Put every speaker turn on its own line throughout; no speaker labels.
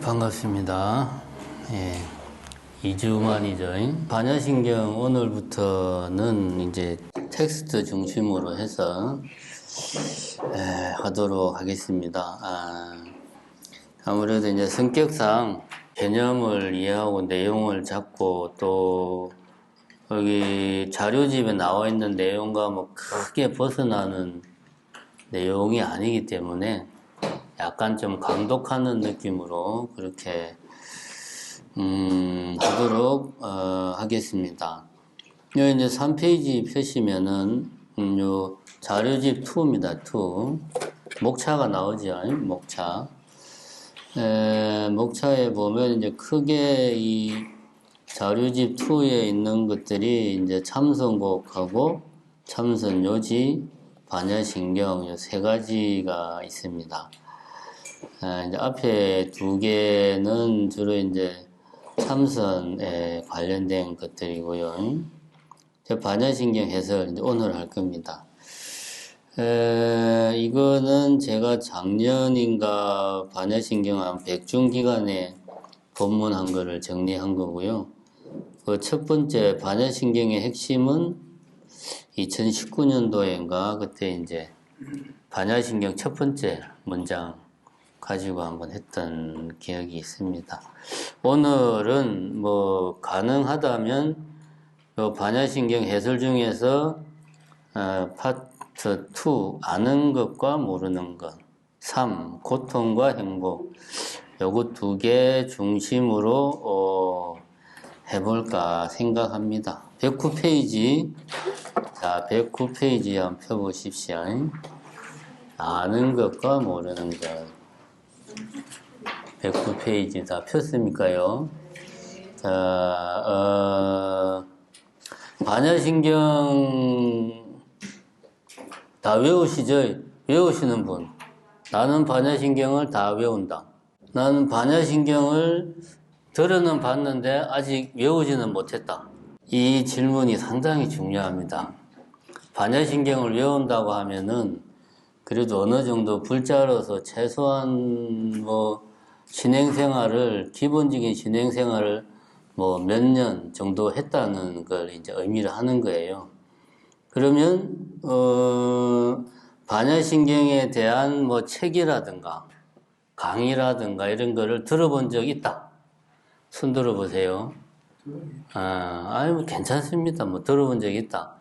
반갑습니다. 예, 2주 만이죠. 반야신경 오늘부터는 이제 텍스트 중심으로 해서 하도록 하겠습니다. 아무래도 이제 성격상 개념을 이해하고 내용을 잡고 또 여기 자료집에 나와 있는 내용과 뭐 크게 벗어나는 내용이 아니기 때문에 약간 좀 강독하는 느낌으로 그렇게 하도록 하겠습니다. 여기 이제 3페이지 펴시면은 요 자료집 2입니다. 2 목차가 나오죠. 목차. 목차에 보면 이제 크게 이 자료집 2에 있는 것들이 이제 참선곡하고 참선요지, 반야신경 요 세 가지가 있습니다. 이제 앞에 두 개는 주로 이제 참선에 관련된 것들이고요. 반야신경 해설 이제 오늘 할 겁니다. 이거는 제가 작년인가 반야신경 한 백중기간에 법문한 거를 정리한 거고요. 그 첫 번째 반야신경의 핵심은 2019년도인가 그때 이제 반야신경 첫 번째 문장 가지고 한번 했던 기억이 있습니다. 오늘은 뭐 가능하다면 반야신경 해설 중에서 파트 2 아는 것과 모르는 것 3 고통과 행복 요거 두 개 중심으로 해볼까 생각합니다. 109페이지 자 109페이지 한번 펴보십시오. 아는 것과 모르는 것 109페이지 다 폈습니까요? 자, 반야신경 다 외우시죠? 외우시는 분. 나는 반야신경을 다 외운다. 나는 반야신경을 들어는 봤는데 아직 외우지는 못했다. 이 질문이 상당히 중요합니다. 반야신경을 외운다고 하면은 그래도 어느 정도 불자로서 최소한 뭐 신행생활을 기본적인 신행생활을 뭐 몇 년 정도 했다는 걸 이제 의미를 하는 거예요. 그러면 반야신경에 대한 뭐 책이라든가 강의라든가 이런 거를 들어본 적 있다. 손 들어보세요. 뭐 괜찮습니다. 뭐 들어본 적 있다.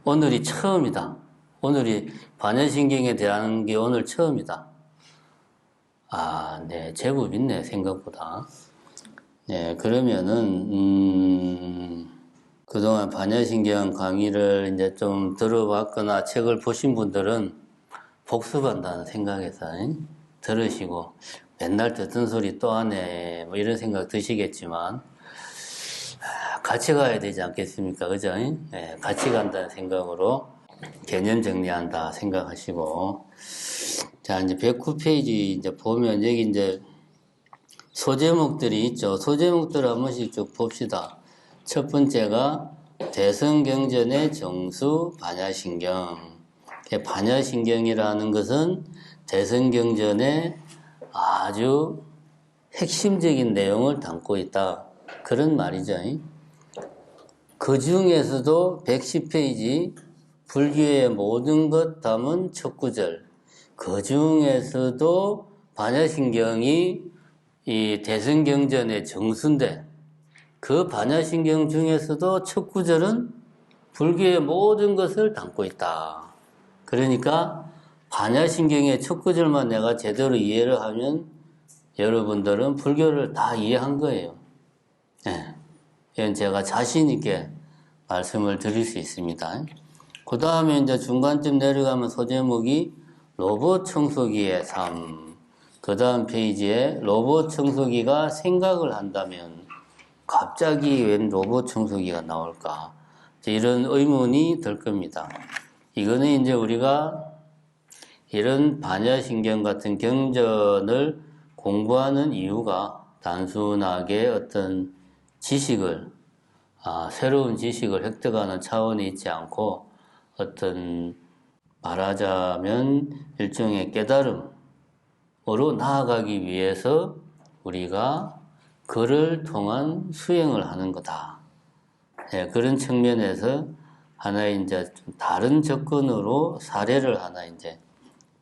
오늘이 처음이다. 오늘이 반야신경에 대한 게 오늘 처음이다. 네, 제법 있네, 생각보다. 네, 그러면은, 그동안 반야신경 강의를 이제 좀 들어봤거나 책을 보신 분들은 복습한다는 생각에서 들으시고, 맨날 듣던 소리 또 하네, 뭐 이런 생각 드시겠지만, 같이 가야 되지 않겠습니까? 그죠? 네, 같이 간다는 생각으로 개념 정리한다 생각하시고, 자, 이제 109페이지 이제 보면 여기 이제 소제목들이 있죠. 소제목들 한 번씩 쭉 봅시다. 첫 번째가 대성경전의 정수 반야신경. 반야신경이라는 것은 대성경전의 아주 핵심적인 내용을 담고 있다. 그런 말이죠. 그 중에서도 110페이지 불교의 모든 것 담은 첫 구절. 그 중에서도 반야신경이 이 대성경전의 정수인데 그 반야신경 중에서도 첫 구절은 불교의 모든 것을 담고 있다. 그러니까 반야신경의 첫 구절만 내가 제대로 이해를 하면 여러분들은 불교를 다 이해한 거예요. 네. 이건 제가 자신 있게 말씀을 드릴 수 있습니다. 그 다음에 이제 중간쯤 내려가면 소제목이 로봇 청소기의 삶. 그 다음 페이지에 로봇 청소기가 생각을 한다면 갑자기 웬 로봇 청소기가 나올까? 이런 의문이 들 겁니다. 이거는 이제 우리가 이런 반야신경 같은 경전을 공부하는 이유가 단순하게 어떤 지식을, 새로운 지식을 획득하는 차원이 있지 않고 어떤 말하자면 일종의 깨달음으로 나아가기 위해서 우리가 그를 통한 수행을 하는 거다. 예, 그런 측면에서 하나의 이제 좀 다른 접근으로 사례를 하나 이제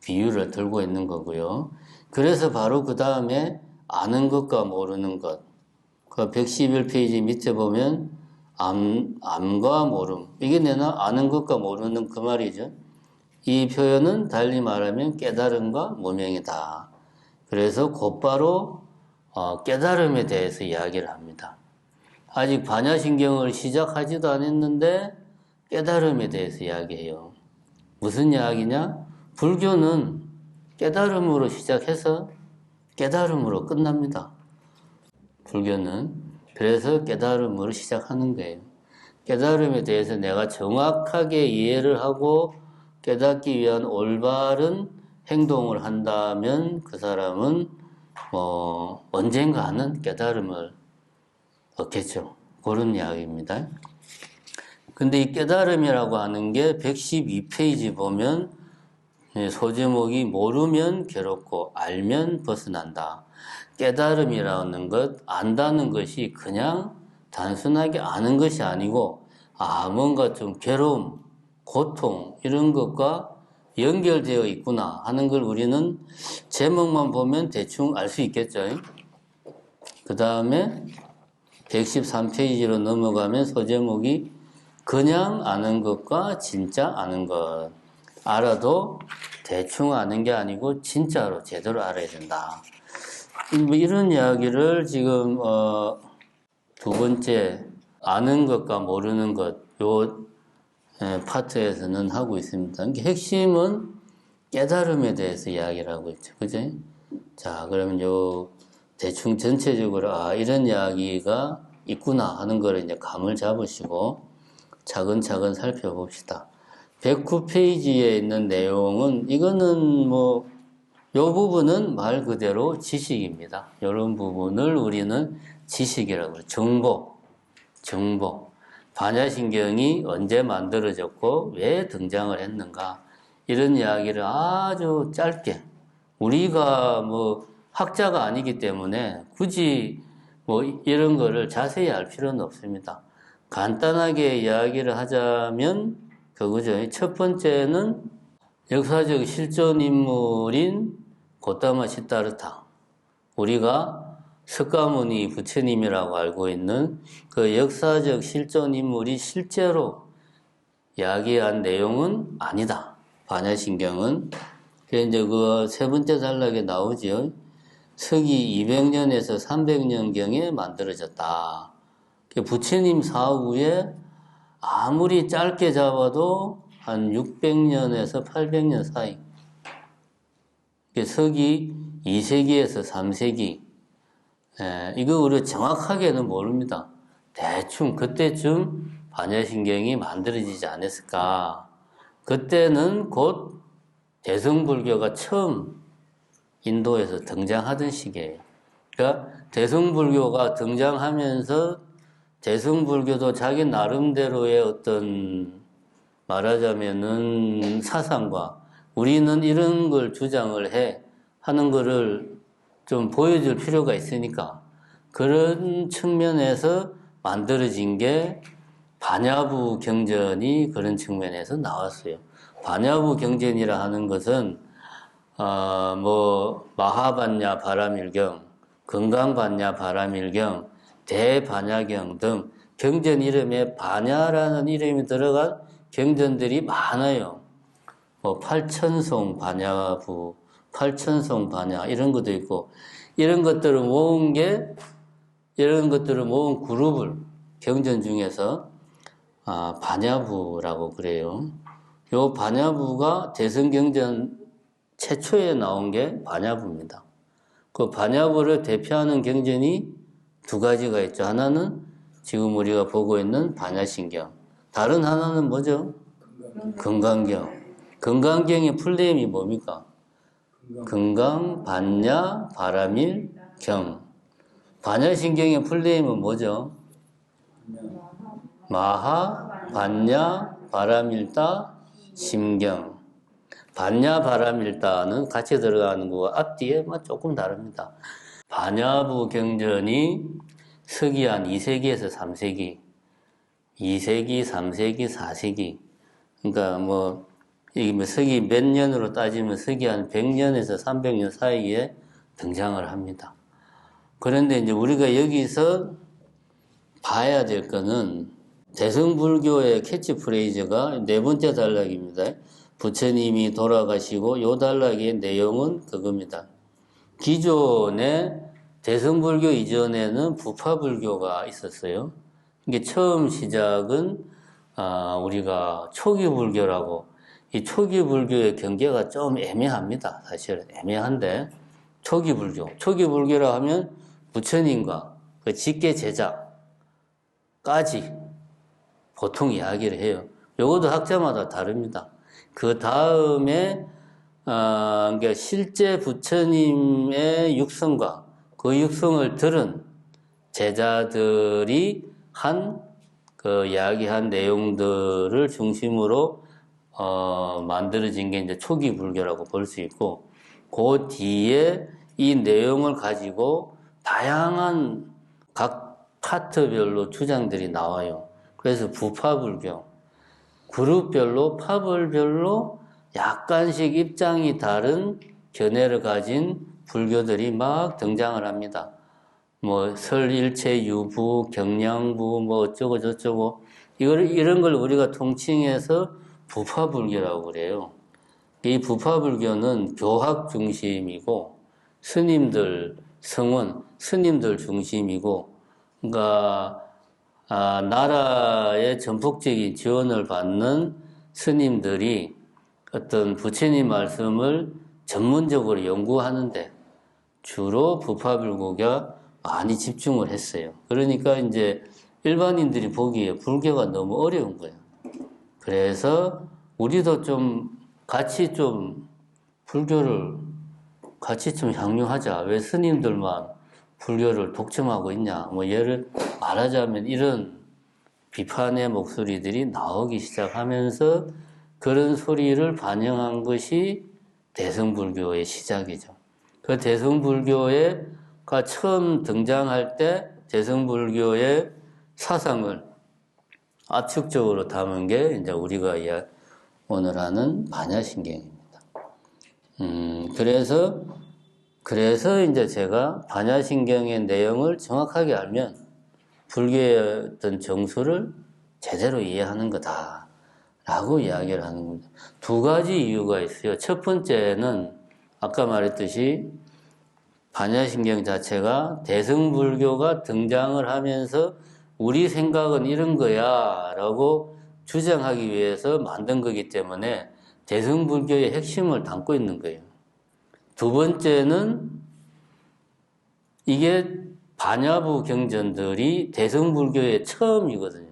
비유를 들고 있는 거고요. 그래서 바로 그 다음에 아는 것과 모르는 것. 그 111페이지 밑에 보면 암과 모름. 이게 내나 아는 것과 모르는 그 말이죠. 이 표현은 달리 말하면 깨달음과 무명이다. 그래서 곧바로 깨달음에 대해서 이야기를 합니다. 아직 반야신경을 시작하지도 않았는데 깨달음에 대해서 이야기해요. 무슨 이야기냐? 불교는 깨달음으로 시작해서 깨달음으로 끝납니다. 불교는 그래서 깨달음으로 시작하는 거예요. 깨달음에 대해서 내가 정확하게 이해를 하고 깨닫기 위한 올바른 행동을 한다면 그 사람은 언젠가는 깨달음을 얻겠죠. 그런 이야기입니다. 근데 이 깨달음이라고 하는 게 112페이지 보면 소제목이 모르면 괴롭고 알면 벗어난다. 깨달음이라는 것, 안다는 것이 그냥 단순하게 아는 것이 아니고 뭔가 좀 괴로움, 고통 이런 것과 연결되어 있구나 하는 걸 우리는 제목만 보면 대충 알 수 있겠죠. 그 다음에 113페이지로 넘어가면 소제목이 그냥 아는 것과 진짜 아는 것. 알아도 대충 아는 게 아니고 진짜로 제대로 알아야 된다. 뭐 이런 이야기를 지금 두 번째 아는 것과 모르는 것 요 파트에서는 하고 있습니다. 핵심은 깨달음에 대해서 이야기를 하고 있죠. 그죠? 자, 그러면 요 대충 전체적으로 이런 이야기가 있구나 하는 걸 이제 감을 잡으시고 차근차근 살펴봅시다. 109페이지에 있는 내용은 이거는 요 부분은 말 그대로 지식입니다. 이런 부분을 우리는 지식이라고 해요. 정보. 반야신경이 언제 만들어졌고 왜 등장을 했는가 이런 이야기를 아주 짧게 우리가 학자가 아니기 때문에 굳이 이런 거를 자세히 알 필요는 없습니다. 간단하게 이야기를 하자면 그거죠. 첫 번째는 역사적 실존 인물인 고타마 시타르타. 우리가 석가모니 부처님이라고 알고 있는 그 역사적 실존 인물이 실제로 이야기한 내용은 아니다. 반야신경은. 이제 그 세 번째 단락에 나오죠. 서기 200년에서 300년경에 만들어졌다. 부처님 사후에 아무리 짧게 잡아도 한 600년에서 800년 사이. 서기 2세기에서 3세기. 이거 우리가 정확하게는 모릅니다. 대충 그때쯤 반야신경이 만들어지지 않았을까. 그때는 곧 대성불교가 처음 인도에서 등장하던 시기예요. 그러니까 대성불교가 등장하면서 대성불교도 자기 나름대로의 어떤 말하자면은 사상과 우리는 이런 걸 주장을 해 하는 거를 좀 보여줄 필요가 있으니까 그런 측면에서 만들어진 게 반야부 경전이 그런 측면에서 나왔어요. 반야부 경전이라 하는 것은 마하반야 바라밀경, 건강반야 바라밀경, 대반야경 등 경전 이름에 반야라는 이름이 들어간 경전들이 많아요. 팔천송 반야부, 팔천송 반야 이런 것도 있고 이런 것들을 모은 그룹을 경전 중에서 반야부라고 그래요. 요 반야부가 대성경전 최초에 나온 게 반야부입니다. 그 반야부를 대표하는 경전이 두 가지가 있죠. 하나는 지금 우리가 보고 있는 반야신경. 다른 하나는 뭐죠? 건강경. 건강경의 풀네임이 뭡니까? 건강, 반야, 바라밀, 경. 반야신경의 풀네임은 뭐죠? 마하, 반야, 바라밀다, 심경. 반야, 바라밀다는 같이 들어가는 거와 앞뒤에 조금 다릅니다. 반야부 경전이 서기 한 2세기에서 3세기, 2세기, 3세기, 4세기. 그러니까 이게 서기 몇 년으로 따지면 서기 한 100년에서 300년 사이에 등장을 합니다. 그런데 이제 우리가 여기서 봐야 될 거는 대승불교의 캐치프레이즈가 네 번째 단락입니다. 부처님이 돌아가시고 요 단락의 내용은 그겁니다. 기존의 대승불교 이전에는 부파불교가 있었어요. 이게 처음 시작은 우리가 초기불교라고, 이 초기불교의 경계가 좀 애매합니다. 사실 애매한데 초기불교라 하면 부처님과 그 직계 제자까지 보통 이야기를 해요. 요것도 학자마다 다릅니다. 그 다음에 그러니까 실제 부처님의 육성과 그 육성을 들은 제자들이 그 이야기한 내용들을 중심으로 만들어진 게 이제 초기 불교라고 볼 수 있고, 그 뒤에 이 내용을 가지고 다양한 각 파트별로 주장들이 나와요. 그래서 부파불교, 그룹별로, 파벌별로 약간씩 입장이 다른 견해를 가진 불교들이 막 등장을 합니다. 설일체 유부, 경량부, 어쩌고 저쩌고, 이런 걸 우리가 통칭해서 부파불교라고 그래요. 이 부파불교는 교학 중심이고, 스님들, 성원, 스님들 중심이고, 그러니까, 나라의 전폭적인 지원을 받는 스님들이 어떤 부처님 말씀을 전문적으로 연구하는데 주로 부파불교가 많이 집중을 했어요. 그러니까 이제 일반인들이 보기에 불교가 너무 어려운 거예요. 그래서 우리도 같이 불교를 같이 향유하자. 왜 스님들만 불교를 독점하고 있냐. 예를 말하자면 이런 비판의 목소리들이 나오기 시작하면서 그런 소리를 반영한 것이 대승불교의 시작이죠. 그 대승불교가 처음 등장할 때 대승불교의 사상을 압축적으로 담은 게 이제 우리가 오늘 하는 반야신경입니다. 그래서 이제 제가 반야신경의 내용을 정확하게 알면 불교의 어떤 정수를 제대로 이해하는 거다라고 이야기를 하는 겁니다. 두 가지 이유가 있어요. 첫 번째는 아까 말했듯이 반야신경 자체가 대승불교가 등장을 하면서 우리 생각은 이런 거야 라고 주장하기 위해서 만든 거기 때문에 대승불교의 핵심을 담고 있는 거예요. 두 번째는 이게 반야부 경전들이 대승불교의 처음이거든요.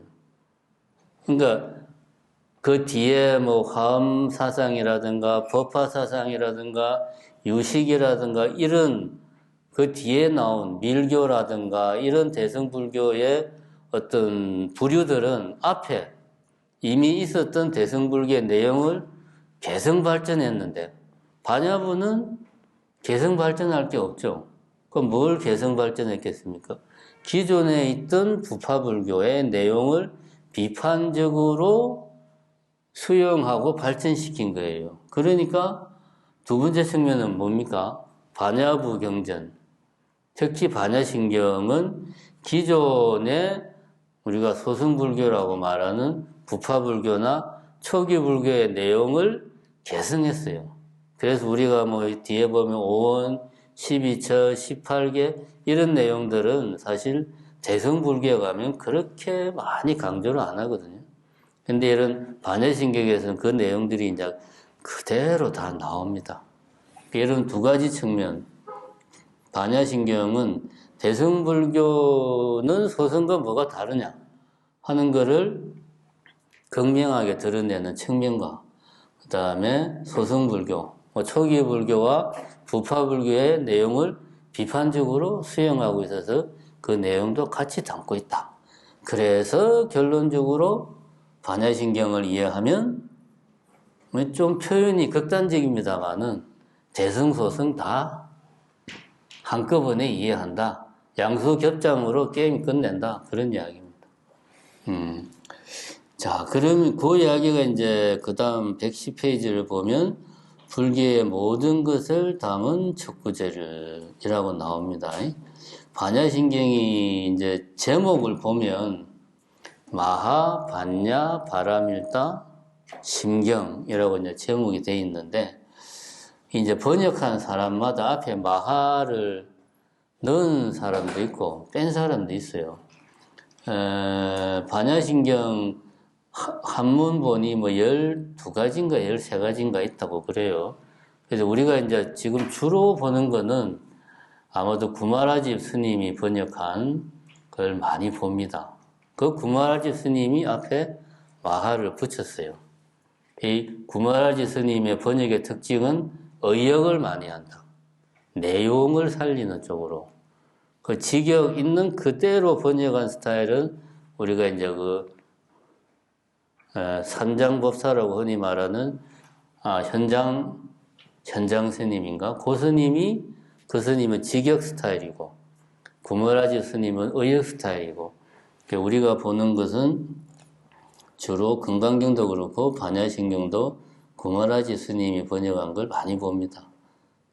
그러니까 그 뒤에 화엄사상이라든가 법화사상이라든가 유식이라든가 이런 그 뒤에 나온 밀교라든가 이런 대승불교의 어떤 부류들은 앞에 이미 있었던 대승불교의 내용을 개성 발전했는데 반야부는 개성 발전할 게 없죠. 그럼 뭘 개성 발전했겠습니까? 기존에 있던 부파불교의 내용을 비판적으로 수용하고 발전시킨 거예요. 그러니까 두 번째 측면은 뭡니까? 반야부 경전, 특히 반야신경은 기존에 우리가 소승불교라고 말하는 부파불교나 초기불교의 내용을 개성했어요. 그래서 우리가 뒤에 보면 5원, 12처, 18개 이런 내용들은 사실 대승불교에 가면 그렇게 많이 강조를 안 하거든요. 근데 이런 반야신경에서는 그 내용들이 이제 그대로 다 나옵니다. 이런 두 가지 측면. 반야신경은 대승불교는 소승과 뭐가 다르냐 하는 거를 극명하게 드러내는 측면과 그 다음에 소승불교, 초기불교와 부파불교의 내용을 비판적으로 수용하고 있어서 그 내용도 같이 담고 있다. 그래서 결론적으로 반야신경을 이해하면 좀 표현이 극단적입니다만은 대승소승 다 한꺼번에 이해한다. 양수겹장으로 게임 끝낸다. 그런 이야기입니다. 자, 그러면 그 이야기가 이제 그 다음 110페이지를 보면 불교의 모든 것을 담은 척구제를이라고 나옵니다. 반야신경이 이제 제목을 보면 마하, 반야, 바라밀다, 심경이라고 이제 제목이 되어 있는데 이제 번역한 사람마다 앞에 마하를 넣은 사람도 있고 뺀 사람도 있어요. 반야신경 한문본이 뭐 12가지인가 13가지인가 있다고 그래요. 그래서 우리가 이제 지금 주로 보는 거는 아마도 구마라집 스님이 번역한 걸 많이 봅니다. 그 구마라집 스님이 앞에 마하를 붙였어요. 이 구마라집 스님의 번역의 특징은 의역을 많이 한다. 내용을 살리는 쪽으로. 그 직역 있는 그대로 번역한 스타일은 우리가 이제 그 산장법사라고 흔히 말하는 현장 스님인가? 그 스님은 직역 스타일이고 구머라지 스님은 의역 스타일이고 우리가 보는 것은 주로 금강경도 그렇고 반야신경도 구머라지 스님이 번역한 걸 많이 봅니다.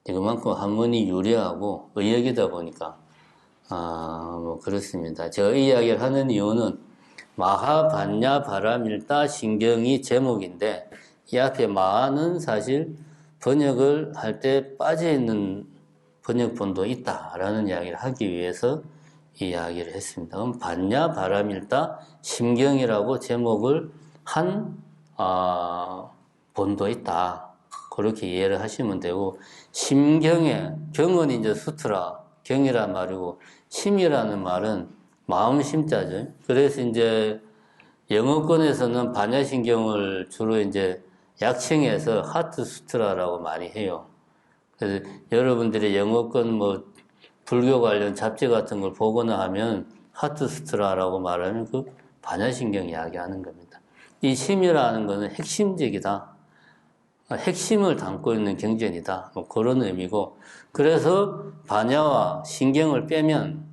그만큼 한문이 유리하고 의역이다 보니까 뭐 그렇습니다. 제가 이 이야기를 하는 이유는 마하, 반야, 바라밀다, 신경이 제목인데 이 앞에 마하는 사실 번역을 할 때 빠져있는 번역본도 있다라는 이야기를 하기 위해서 이 이야기를 했습니다. 그럼 반야, 바라밀다, 심경이라고 제목을 한 본도 있다. 그렇게 이해를 하시면 되고 심경에, 경은 이제 수트라, 경이란 말이고 심이라는 말은 마음 심자죠. 그래서 이제 영어권에서는 반야신경을 주로 이제 약칭해서 하트 수트라라고 많이 해요. 그래서 여러분들이 영어권 뭐 불교 관련 잡지 같은 걸 보거나 하면 하트 수트라라고 말하면 그 반야신경 이야기하는 겁니다. 이 심이라는 것은 핵심적이다. 핵심을 담고 있는 경전이다. 뭐 그런 의미고 그래서 반야와 신경을 빼면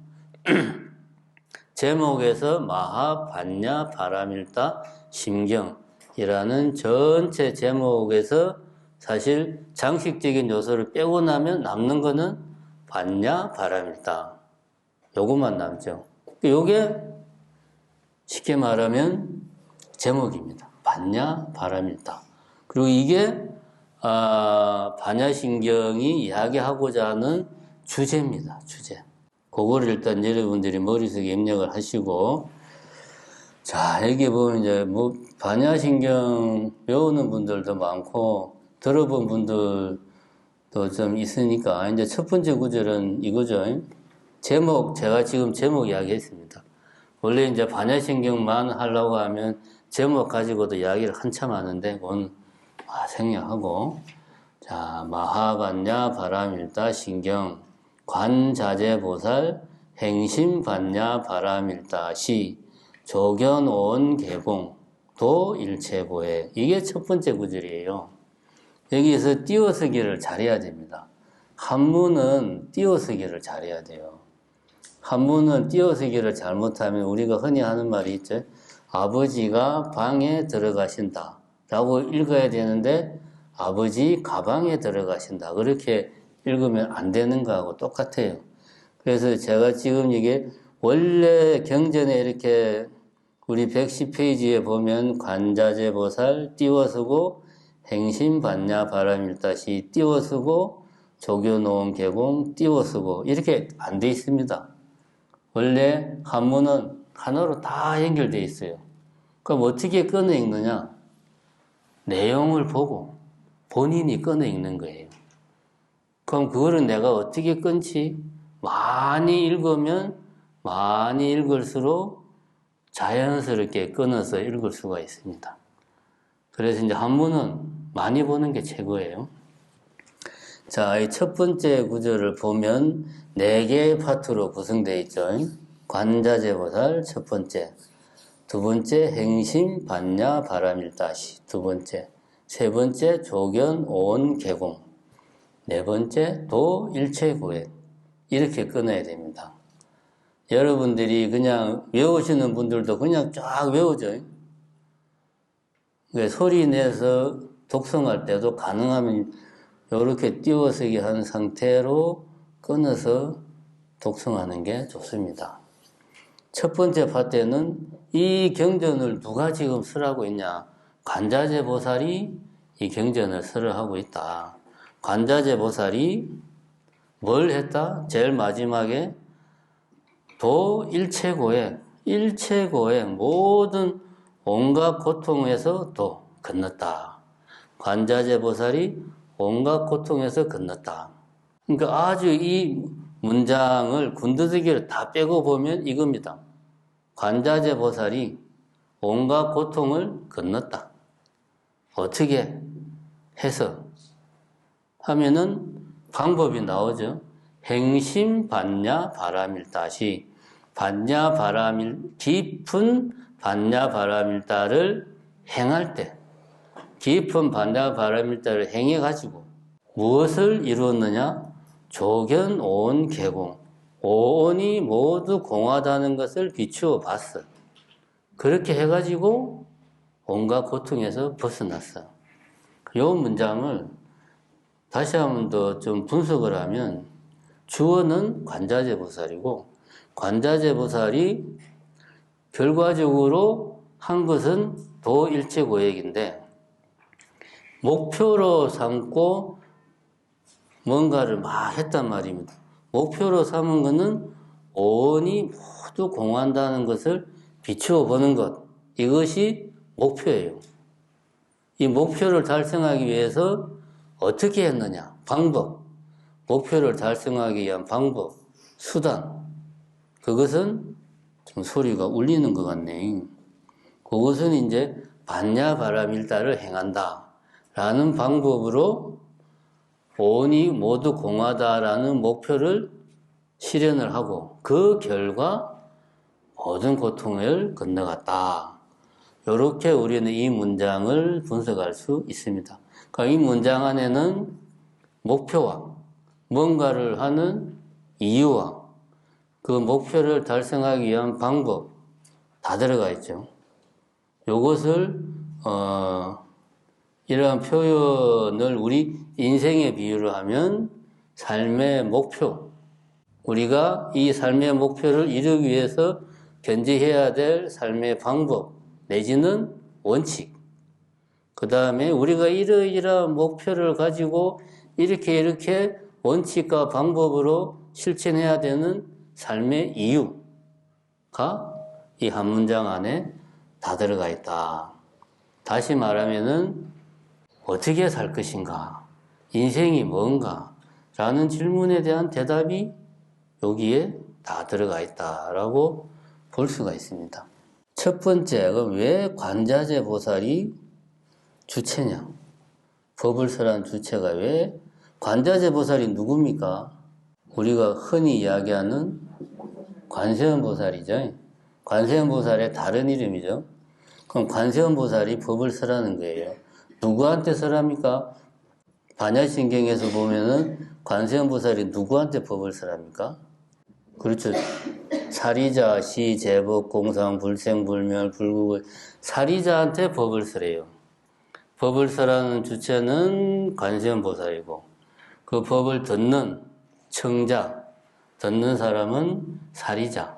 제목에서 마하, 반야, 바라밀다, 심경이라는 전체 제목에서 사실 장식적인 요소를 빼고 나면 남는 거는 반야, 바라밀다. 요것만 남죠. 요게 쉽게 말하면 제목입니다. 반야, 바라밀다. 그리고 이게 반야신경이 이야기하고자 하는 주제입니다. 주제. 그거를 일단 여러분들이 머릿속에 입력을 하시고, 자, 여기 보면 이제 뭐, 반야신경 배우는 분들도 많고, 들어본 분들도 좀 있으니까, 이제 첫 번째 구절은 이거죠. 제목, 제가 지금 제목 이야기 했습니다. 원래 이제 반야신경만 하려고 하면 제목 가지고도 이야기를 한참 하는데, 그건 생략하고, 자, 마하반야, 바라밀다, 신경, 관자재보살, 행심반야, 바라밀다시, 조견온 개공, 도일체보해. 이게 첫 번째 구절이에요. 여기에서 띄어쓰기를 잘해야 됩니다. 한문은 띄어쓰기를 잘해야 돼요. 한문은 띄어쓰기를 잘못하면 우리가 흔히 하는 말이 있죠. 아버지가 방에 들어가신다 라고 읽어야 되는데 아버지 가방에 들어가신다. 그렇게 읽으면 안 되는 거하고 똑같아요. 그래서 제가 지금 이게 원래 경전에 이렇게 우리 110페이지에 보면 관자재보살 띄워쓰고 행심반야 바라밀다시 띄워쓰고 조교노음 개공 띄워쓰고 이렇게 안 돼 있습니다. 원래 한문은 하나로 다 연결되어 있어요. 그럼 어떻게 끊어 읽느냐? 내용을 보고 본인이 끊어 읽는 거예요. 그럼 그거를 내가 어떻게 끊지? 많이 읽으면 많이 읽을수록 자연스럽게 끊어서 읽을 수가 있습니다. 그래서 이제 한문은 많이 보는 게 최고예요. 자, 이 첫 번째 구절을 보면 4개의 파트로 구성되어 있죠. 관자재보살 첫 번째, 두 번째 행심, 반야, 바라밀다시 두 번째, 세 번째 조견, 온, 개공, 네 번째 도, 일체구획, 이렇게 끊어야 됩니다. 여러분들이 그냥 외우시는 분들도 그냥 쫙 외우죠. 소리 내서 독성할 때도 가능하면 이렇게 띄워쓰기 한 상태로 끊어서 독성하는 게 좋습니다. 첫 번째 파트에는 이 경전을 누가 지금 설하고 있냐? 관자재 보살이 이 경전을 설하고 있다. 관자재 보살이 뭘 했다? 제일 마지막에 일체고액 모든 온갖 고통에서 건넜다. 관자재 보살이 온갖 고통에서 건넜다. 그러니까 아주 이 문장을 군더더기를 다 빼고 보면 이겁니다. 관자재 보살이 온갖 고통을 건넜다. 어떻게 해서 하면은 방법이 나오죠. 행심 반야 바라밀다시 깊은 반야 바라밀다를 행할 때 깊은 반야 바라밀다를 행해 가지고 무엇을 이루었느냐? 조견 오온 개공 오온이 모두 공하다는 것을 비추어 봤어. 그렇게 해가지고 온갖 고통에서 벗어났어. 이 문장을 다시 한 번 더 좀 분석을 하면 주어는 관자재 보살이고 관자재 보살이 결과적으로 한 것은 도일체고액인데 목표로 삼고 뭔가를 막 했단 말입니다. 목표로 삼은 것은 오온이 모두 공한다는 것을 비추어 보는 것. 이것이 목표예요. 이 목표를 달성하기 위해서 어떻게 했느냐? 방법. 목표를 달성하기 위한 방법, 수단. 그것은 좀 소리가 울리는 것 같네. 그것은 이제 반야바라밀다를 행한다. 라는 방법으로 오온이 모두 공하다라는 목표를 실현을 하고 그 결과 모든 고통을 건너갔다. 이렇게 우리는 이 문장을 분석할 수 있습니다. 그러니까 이 문장 안에는 목표와 뭔가를 하는 이유와 그 목표를 달성하기 위한 방법 다 들어가 있죠. 이것을 이러한 표현을 우리 인생의 비유로 하면 삶의 목표, 우리가 이 삶의 목표를 이루기 위해서 견지해야 될 삶의 방법 내지는 원칙, 그 다음에 우리가 이러이러한 목표를 가지고 이렇게 원칙과 방법으로 실천해야 되는 삶의 이유가 이 한 문장 안에 다 들어가 있다. 다시 말하면은 어떻게 살 것인가? 인생이 뭔가? 라는 질문에 대한 대답이 여기에 다 들어가 있다라고 볼 수가 있습니다. 첫 번째, 왜 관자재 보살이 주체냐? 법을 설한 주체가 왜? 관자재 보살이 누굽니까? 우리가 흔히 이야기하는 관세음 보살이죠. 관세음 보살의 다른 이름이죠. 그럼 관세음 보살이 법을 설하는 거예요. 누구한테 설합니까? 반야신경에서 보면은 관세음 보살이 누구한테 법을 설합니까? 그렇죠. 사리자, 시, 제법, 공상, 불생, 불멸, 불국을 사리자한테 법을 설해요. 법을 설하는 주체는 관세음 보살이고 그 법을 듣는 청자, 듣는 사람은 사리자.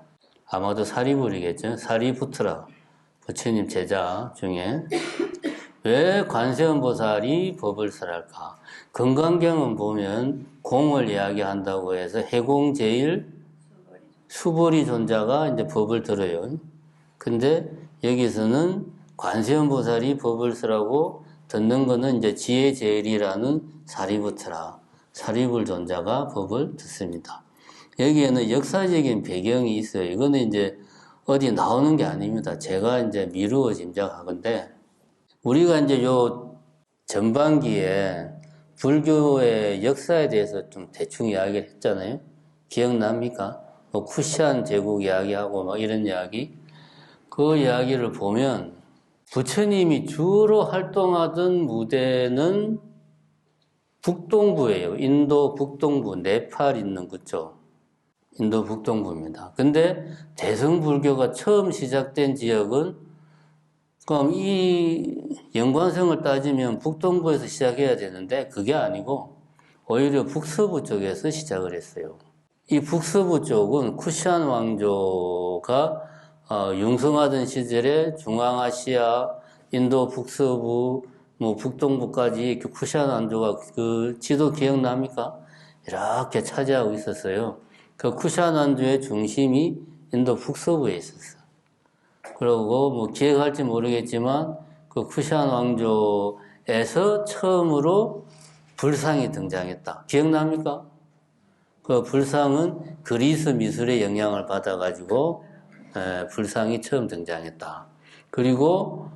아마도 사리불이겠죠. 사리부트라. 부처님 제자 중에 왜 관세음 보살이 법을 설할까? 금강경은 보면 공을 이야기한다고 해서 해공제일 수보리 존자가 이제 법을 들어요. 근데 여기서는 관세음 보살이 법을 설하고 듣는 거는 이제 지혜제일이라는 사리부트라. 사리불 존자가 법을 듣습니다. 여기에는 역사적인 배경이 있어요. 이거는 이제 어디 나오는 게 아닙니다. 제가 이제 미루어 짐작하건데 우리가 이제 요 전반기에 불교의 역사에 대해서 좀 대충 이야기를 했잖아요. 기억납니까? 뭐 쿠시안 제국 이야기하고 막 이런 이야기. 그 이야기를 보면 부처님이 주로 활동하던 무대는 북동부예요. 인도 북동부, 네팔 있는 그쪽. 인도 북동부입니다. 근데 대승불교가 처음 시작된 지역은 그럼 이 연관성을 따지면 북동부에서 시작해야 되는데 그게 아니고 오히려 북서부 쪽에서 시작을 했어요. 이 북서부 쪽은 쿠시안 왕조가 융성하던 시절에 중앙아시아, 인도 북서부, 뭐 북동부까지 쿠시안 왕조가 그 지도 기억납니까? 이렇게 차지하고 있었어요. 그 쿠시안 왕조의 중심이 인도 북서부에 있었어요. 그리고 뭐 기억할지 모르겠지만 그 쿠시안 왕조에서 처음으로 불상이 등장했다. 기억납니까? 그 불상은 그리스 미술의 영향을 받아가지고 불상이 처음 등장했다. 그리고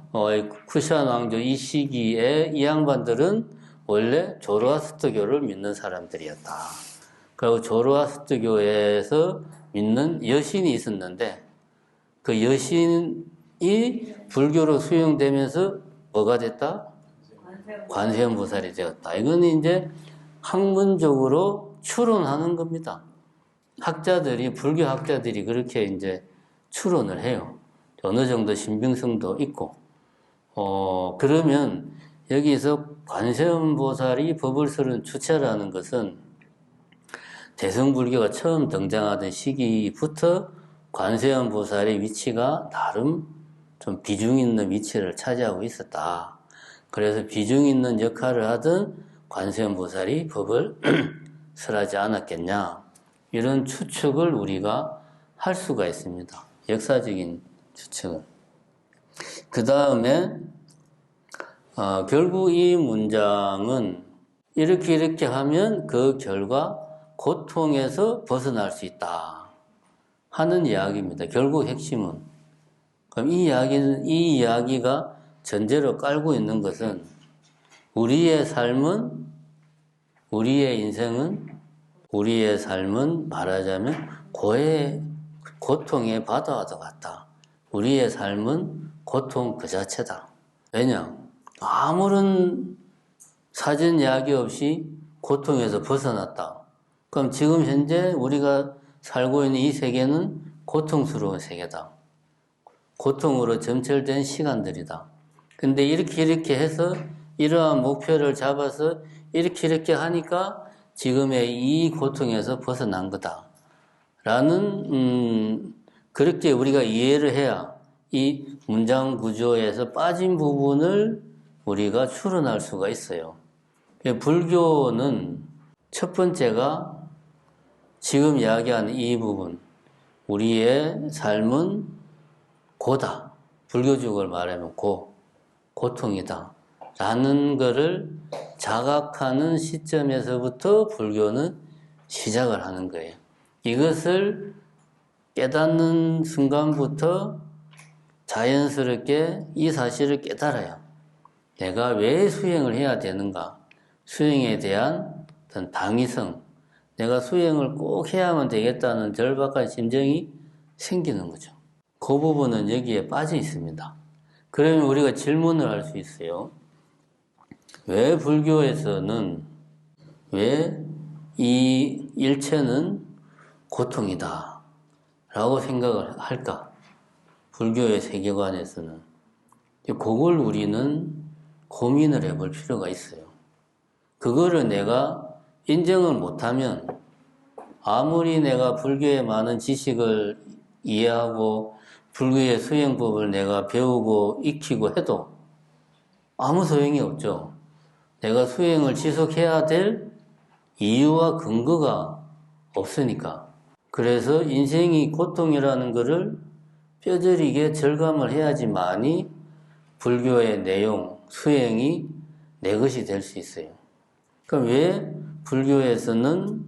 쿠시안 왕조 이 시기에 이 양반들은 원래 조로아스터교를 믿는 사람들이었다. 그리고 조로아스터교에서 믿는 여신이 있었는데 그 여신이 불교로 수용되면서 뭐가 됐다? 관세음보살이 되었다. 이건 이제 학문적으로 추론하는 겁니다. 학자들이, 불교 학자들이 그렇게 이제 추론을 해요. 어느 정도 신빙성도 있고. 그러면 여기서 관세음보살이 법을 쓰는 주체라는 것은 대승불교가 처음 등장하던 시기부터 관세음보살의 위치가 나름 좀 비중 있는 위치를 차지하고 있었다. 그래서 비중 있는 역할을 하던 관세음보살이 법을 설하지 않았겠냐. 이런 추측을 우리가 할 수가 있습니다. 역사적인 추측은. 그 다음에 결국 이 문장은 이렇게 하면 그 결과 고통에서 벗어날 수 있다 하는 이야기입니다. 결국 핵심은. 그럼 이 이야기가 전제로 깔고 있는 것은 우리의 삶은, 우리의 인생은, 우리의 삶은 말하자면 고통의 바다와 같다. 우리의 삶은 고통 그 자체다. 왜냐? 아무런 사전 이야기 없이 고통에서 벗어났다. 그럼 지금 현재 우리가 살고 있는 이 세계는 고통스러운 세계다. 고통으로 점철된 시간들이다. 근데 이렇게 해서 이러한 목표를 잡아서 이렇게 하니까 지금의 이 고통에서 벗어난 거다. 라는, 그렇게 우리가 이해를 해야 이 문장 구조에서 빠진 부분을 우리가 추론할 수가 있어요. 불교는 첫 번째가 지금 이야기하는 이 부분, 우리의 삶은 고다. 불교적으로 말하면 고통이다. 라는 것을 자각하는 시점에서부터 불교는 시작을 하는 거예요. 이것을 깨닫는 순간부터 자연스럽게 이 사실을 깨달아요. 내가 왜 수행을 해야 되는가? 수행에 대한 어떤 당위성, 내가 수행을 꼭 해야만 되겠다는 절박한 심정이 생기는 거죠. 그 부분은 여기에 빠져 있습니다. 그러면 우리가 질문을 할 수 있어요. 왜 불교에서는 왜 이 일체는 고통이다 라고 생각을 할까? 불교의 세계관에서는. 그걸 우리는 고민을 해볼 필요가 있어요. 그거를 내가 인정을 못하면 아무리 내가 불교의 많은 지식을 이해하고 불교의 수행법을 내가 배우고 익히고 해도 아무 소용이 없죠. 내가 수행을 지속해야 될 이유와 근거가 없으니까. 그래서 인생이 고통이라는 것을 뼈저리게 절감을 해야지만이 불교의 내용, 수행이 내 것이 될 수 있어요. 그럼 왜 불교에서는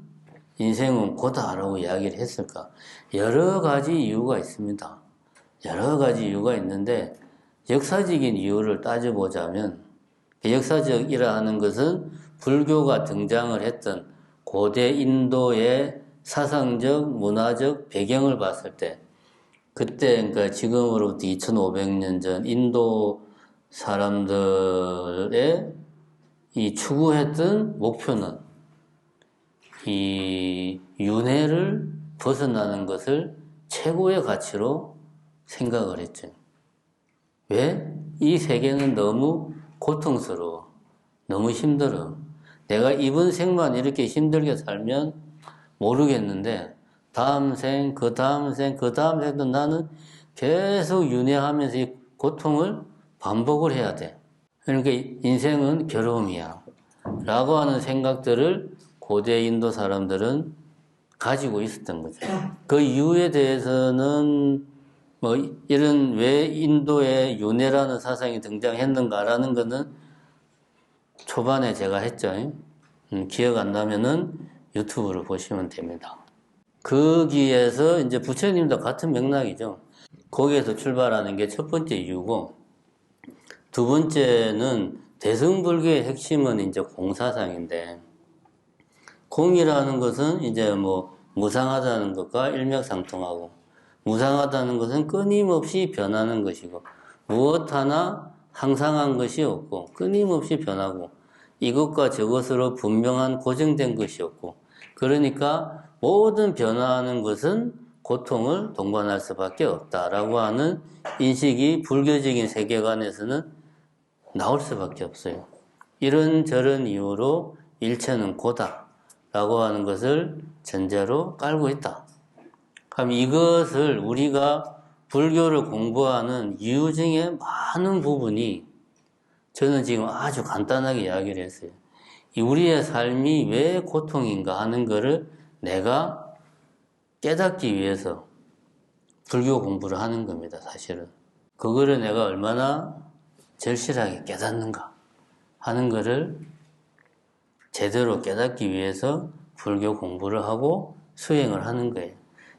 인생은 고다라고 이야기를 했을까? 여러 가지 이유가 있습니다. 여러 가지 이유가 있는데 역사적인 이유를 따져보자면 역사적이라 하는 것은 불교가 등장을 했던 고대 인도의 사상적, 문화적 배경을 봤을 때 그때 그러니까 지금으로부터 2500년 전 인도 사람들의 이 추구했던 목표는 이 윤회를 벗어나는 것을 최고의 가치로 생각을 했죠. 왜? 이 세계는 너무 고통스러워. 너무 힘들어. 내가 이번 생만 이렇게 힘들게 살면 모르겠는데 다음 생, 그 다음 생, 그 다음 생도 나는 계속 윤회하면서 이 고통을 반복을 해야 돼. 그러니까 인생은 괴로움이야. 라고 하는 생각들을 고대 인도 사람들은 가지고 있었던 거죠. 그 이유에 대해서는 뭐 이런 왜 인도에 윤회라는 사상이 등장했는가라는 거는 초반에 제가 했죠. 기억 안 나면은 유튜브를 보시면 됩니다. 거기에서 이제 부처님도 같은 맥락이죠. 거기에서 출발하는 게 첫 번째 이유고, 두 번째는 대승불교의 핵심은 이제 공사상인데, 공이라는 것은 이제 뭐 무상하다는 것과 일맥상통하고, 무상하다는 것은 끊임없이 변하는 것이고, 무엇 하나 항상한 것이 없고, 끊임없이 변하고, 이것과 저것으로 분명한 고정된 것이 없고, 그러니까 모든 변화하는 것은 고통을 동반할 수밖에 없다라고 하는 인식이 불교적인 세계관에서는 나올 수밖에 없어요. 이런저런 이유로 일체는 고다라고 하는 것을 전제로 깔고 있다. 그럼 이것을 우리가 불교를 공부하는 이유 중에 많은 부분이 저는 지금 아주 간단하게 이야기를 했어요. 우리의 삶이 왜 고통인가 하는 것을 내가 깨닫기 위해서 불교 공부를 하는 겁니다, 사실은. 그거를 내가 얼마나 절실하게 깨닫는가 하는 것을 제대로 깨닫기 위해서 불교 공부를 하고 수행을 하는 거예요.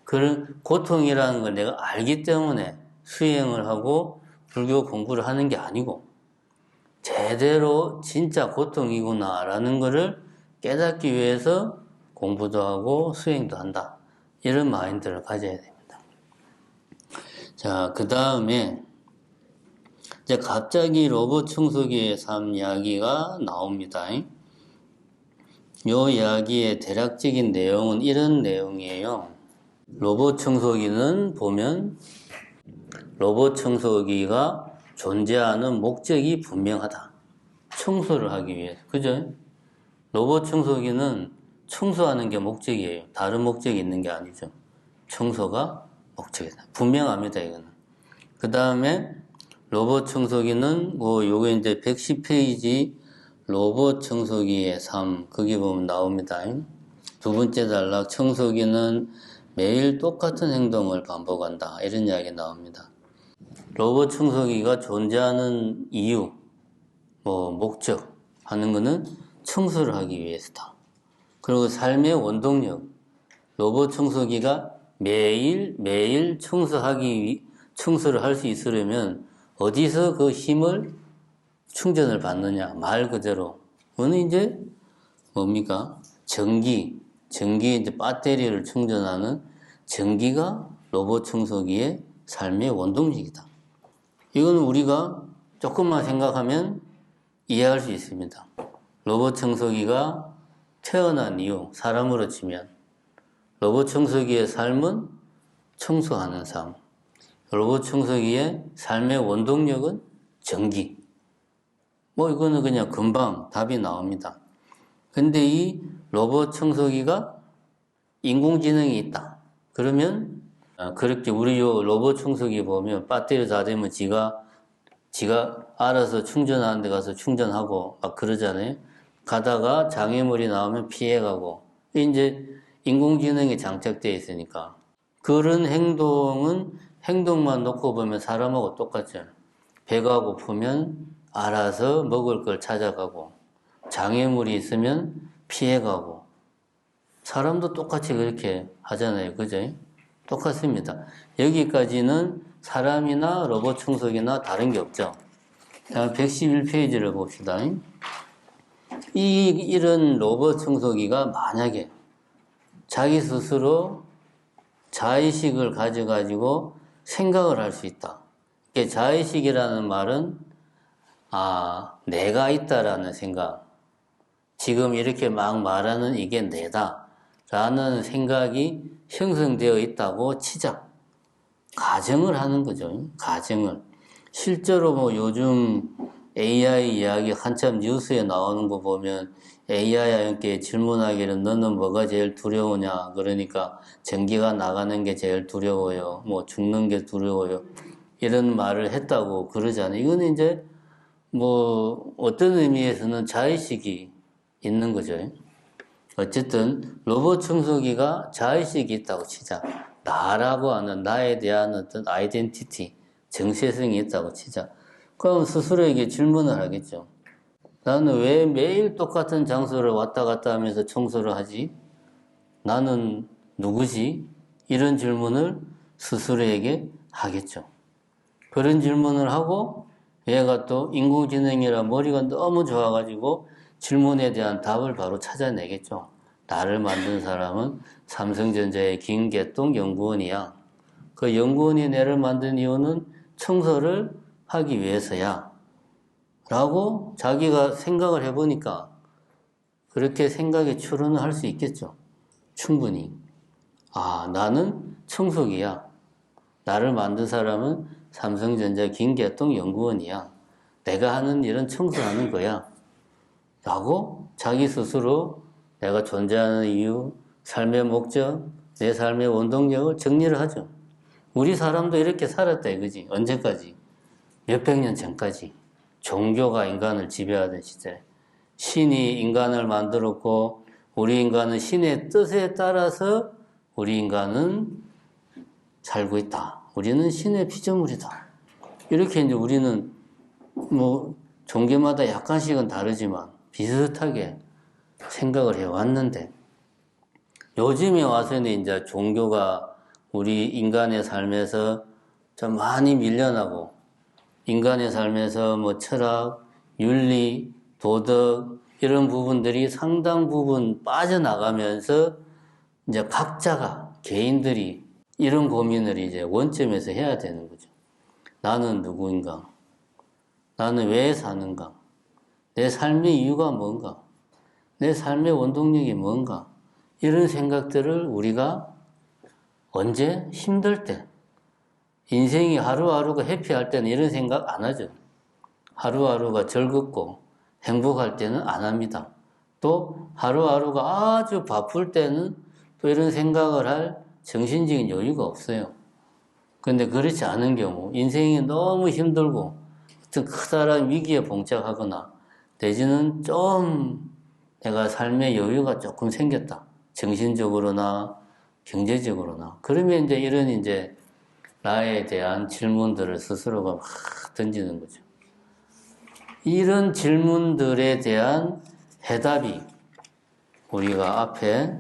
그런 고통이라는 걸 내가 알기 때문에 수행을 하고 불교 공부를 하는 게 아니고 제대로 진짜 고통이구나 라는 것을 깨닫기 위해서 공부도 하고 수행도 한다. 이런 마인드를 가져야 됩니다. 자, 그 다음에 이제 갑자기 로봇 청소기의 삶 이야기가 나옵니다. 요 이야기의 대략적인 내용은 이런 내용이에요. 로봇 청소기는 보면 로봇 청소기가 존재하는 목적이 분명하다. 청소를 하기 위해서. 그죠? 로봇 청소기는 청소하는 게 목적이에요. 다른 목적이 있는 게 아니죠. 청소가 목적이다. 분명합니다, 이거는. 그 다음에 로봇 청소기는 요거 이제 110페이지 로봇 청소기의 삶 거기 보면 나옵니다. 두 번째 단락 청소기는 매일 똑같은 행동을 반복한다. 이런 이야기 나옵니다. 로봇 청소기가 존재하는 이유, 목적 하는 것은 청소를 하기 위해서다. 그리고 삶의 원동력, 로봇 청소기가 매일 청소를 할 수 있으려면 어디서 그 힘을 충전을 받느냐, 말 그대로. 그거는 이제 뭡니까? 전기 이제 배터리를 충전하는 전기가 로봇 청소기의 삶의 원동력이다. 이건 우리가 조금만 생각하면 이해할 수 있습니다. 로봇 청소기가 태어난 이유, 사람으로 치면 로봇 청소기의 삶은 청소하는 삶. 로봇 청소기의 삶의 원동력은 전기. 이거는 그냥 금방 답이 나옵니다. 근데 이 로봇 청소기가 인공지능이 있다. 그러면 그렇게 우리 요 로봇 청소기 보면 배터리 다 되면 지가 알아서 충전하는 데 가서 충전하고 막 그러잖아요. 가다가 장애물이 나오면 피해가고 이제 인공지능이 장착되어 있으니까 그런 행동만 놓고 보면 사람하고 똑같죠. 배가 고프면 알아서 먹을 걸 찾아가고 장애물이 있으면 피해가고 사람도 똑같이 그렇게 하잖아요. 그죠? 똑같습니다. 여기까지는 사람이나 로봇 청소기나 다른 게 없죠. 다음 111페이지를 봅시다. 이런 로봇 청소기가 만약에 자기 스스로 자의식을 가져가지고 생각을 할 수 있다. 자의식이라는 말은 내가 있다라는 생각. 지금 이렇게 막 말하는 이게 내다 라는 생각이 형성되어 있다고 치자. 가정을 하는 거죠. 가정을. 실제로 뭐 요즘 AI 이야기 한참 뉴스에 나오는 거 보면 AI한테 질문하기를 너는 뭐가 제일 두려우냐. 그러니까 전기가 나가는 게 제일 두려워요. 뭐 죽는 게 두려워요. 이런 말을 했다고 그러잖아요. 이거는 이제 뭐 어떤 의미에서는 자의식이 있는 거죠. 어쨌든 로봇 청소기가 자의식이 있다고 치자. 나라고 하는 나에 대한 어떤 아이덴티티, 정체성이 있다고 치자. 그럼 스스로에게 질문을 하겠죠. 나는 왜 매일 똑같은 장소를 왔다 갔다 하면서 청소를 하지? 나는 누구지? 이런 질문을 스스로에게 하겠죠. 그런 질문을 하고 얘가 또 인공지능이라 머리가 너무 좋아가지고 질문에 대한 답을 바로 찾아내겠죠. 나를 만든 사람은 삼성전자의 김계동 연구원이야. 그 연구원이 나를 만든 이유는 청소를 하기 위해서야. 라고 자기가 생각을 해보니까 그렇게 생각에 추론을 할 수 있겠죠. 충분히. 아, 나는 청소기야. 나를 만든 사람은 삼성전자 김계동 연구원이야. 내가 하는 일은 청소하는 거야. 라고 자기 스스로 내가 존재하는 이유, 삶의 목적, 내 삶의 원동력을 정리를 하죠. 우리 사람도 이렇게 살았다 이거지. 언제까지? 몇백 년 전까지. 종교가 인간을 지배하던 시절에. 신이 인간을 만들었고 우리 인간은 신의 뜻에 따라서 우리 인간은 살고 있다. 우리는 신의 피조물이다. 이렇게 이제 우리는 뭐 종교마다 약간씩은 다르지만 비슷하게 생각을 해왔는데 요즘에 와서는 이제 종교가 우리 인간의 삶에서 좀 많이 밀려나고 인간의 삶에서 뭐 철학, 윤리, 도덕 이런 부분들이 상당 부분 빠져나가면서 이제 각자가 개인들이 이런 고민을 이제 원점에서 해야 되는 거죠. 나는 누구인가? 나는 왜 사는가? 내 삶의 이유가 뭔가? 내 삶의 원동력이 뭔가? 이런 생각들을 우리가 언제 힘들 때, 인생이 하루하루가 해피할 때는 이런 생각 안 하죠. 하루하루가 즐겁고 행복할 때는 안 합니다. 또 하루하루가 아주 바쁠 때는 또 이런 생각을 할 정신적인 여유가 없어요. 그런데 그렇지 않은 경우 인생이 너무 힘들고 어떤 커다란 위기에 봉착하거나 내지는 좀 내가 삶의 여유가 조금 생겼다. 정신적으로나 경제적으로나. 그러면 이제 이런 이제 나에 대한 질문들을 스스로가 막 던지는 거죠. 이런 질문들에 대한 해답이 우리가 앞에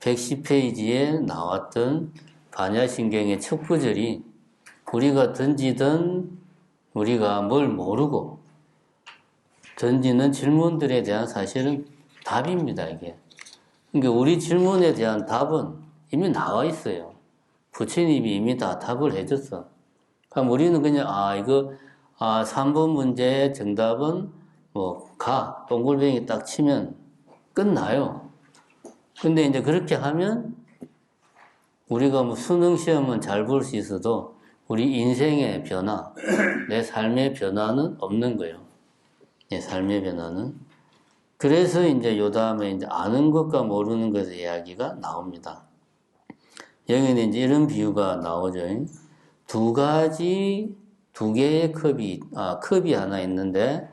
110페이지에 나왔던 반야신경의 첫 구절이 우리가 던지던 우리가 뭘 모르고 던지는 질문들에 대한 사실은 답입니다, 이게. 그러니까 우리 질문에 대한 답은 이미 나와 있어요. 부처님이 이미 다 답을 해줬어. 그럼 우리는 그냥, 3번 문제의 정답은 동글뱅이 딱 치면 끝나요. 근데 이제 그렇게 하면 우리가 뭐 수능 시험은 잘 볼 수 있어도 우리 인생의 변화, 내 삶의 변화는 없는 거예요. 내 삶의 변화는. 그래서 이제 요 다음에 이제 아는 것과 모르는 것의 이야기가 나옵니다. 여기는 이제 이런 비유가 나오죠. 두 개의 컵이 하나 있는데,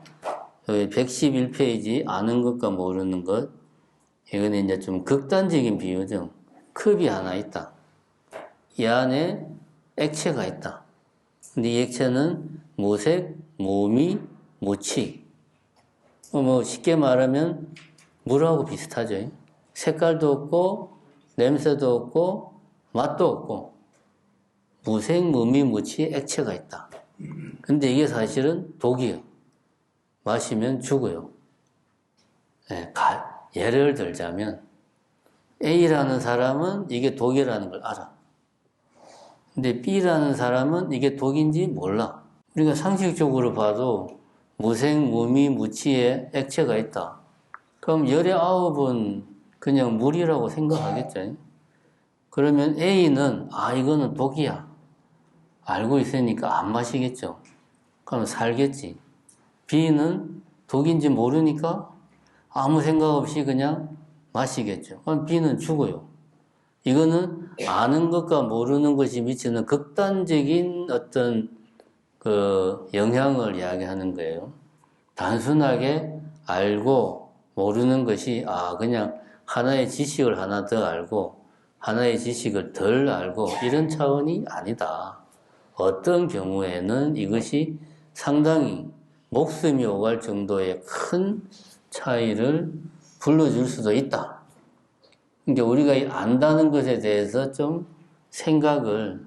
여기 111페이지 아는 것과 모르는 것. 이거는 이제 좀 극단적인 비유죠. 컵이 하나 있다. 이 안에 액체가 있다. 근데 이 액체는 무색, 무미, 무취. 쉽게 말하면 물하고 비슷하죠. 색깔도 없고 냄새도 없고 맛도 없고 무색, 무미, 무취 액체가 있다. 근데 이게 사실은 독이에요. 마시면 죽어요. 예를 들자면 A라는 사람은 이게 독이라는 걸 알아. 근데 B라는 사람은 이게 독인지 몰라. 우리가 상식적으로 봐도 무색, 무미, 무취의 액체가 있다. 그럼 열의 9은 그냥 물이라고 생각하겠죠. 그러면 A는 이거는 독이야. 알고 있으니까 안 마시겠죠. 그럼 살겠지. B는 독인지 모르니까 아무 생각 없이 그냥 마시겠죠. 그럼 B는 죽어요. 이거는 아는 것과 모르는 것이 미치는 극단적인 어떤 그 영향을 이야기하는 거예요. 단순하게 알고 모르는 것이 그냥 하나의 지식을 하나 더 알고 하나의 지식을 덜 알고 이런 차원이 아니다. 어떤 경우에는 이것이 상당히 목숨이 오갈 정도의 큰 차이를 불러줄 수도 있다. 그러니까 우리가 안다는 것에 대해서 좀 생각을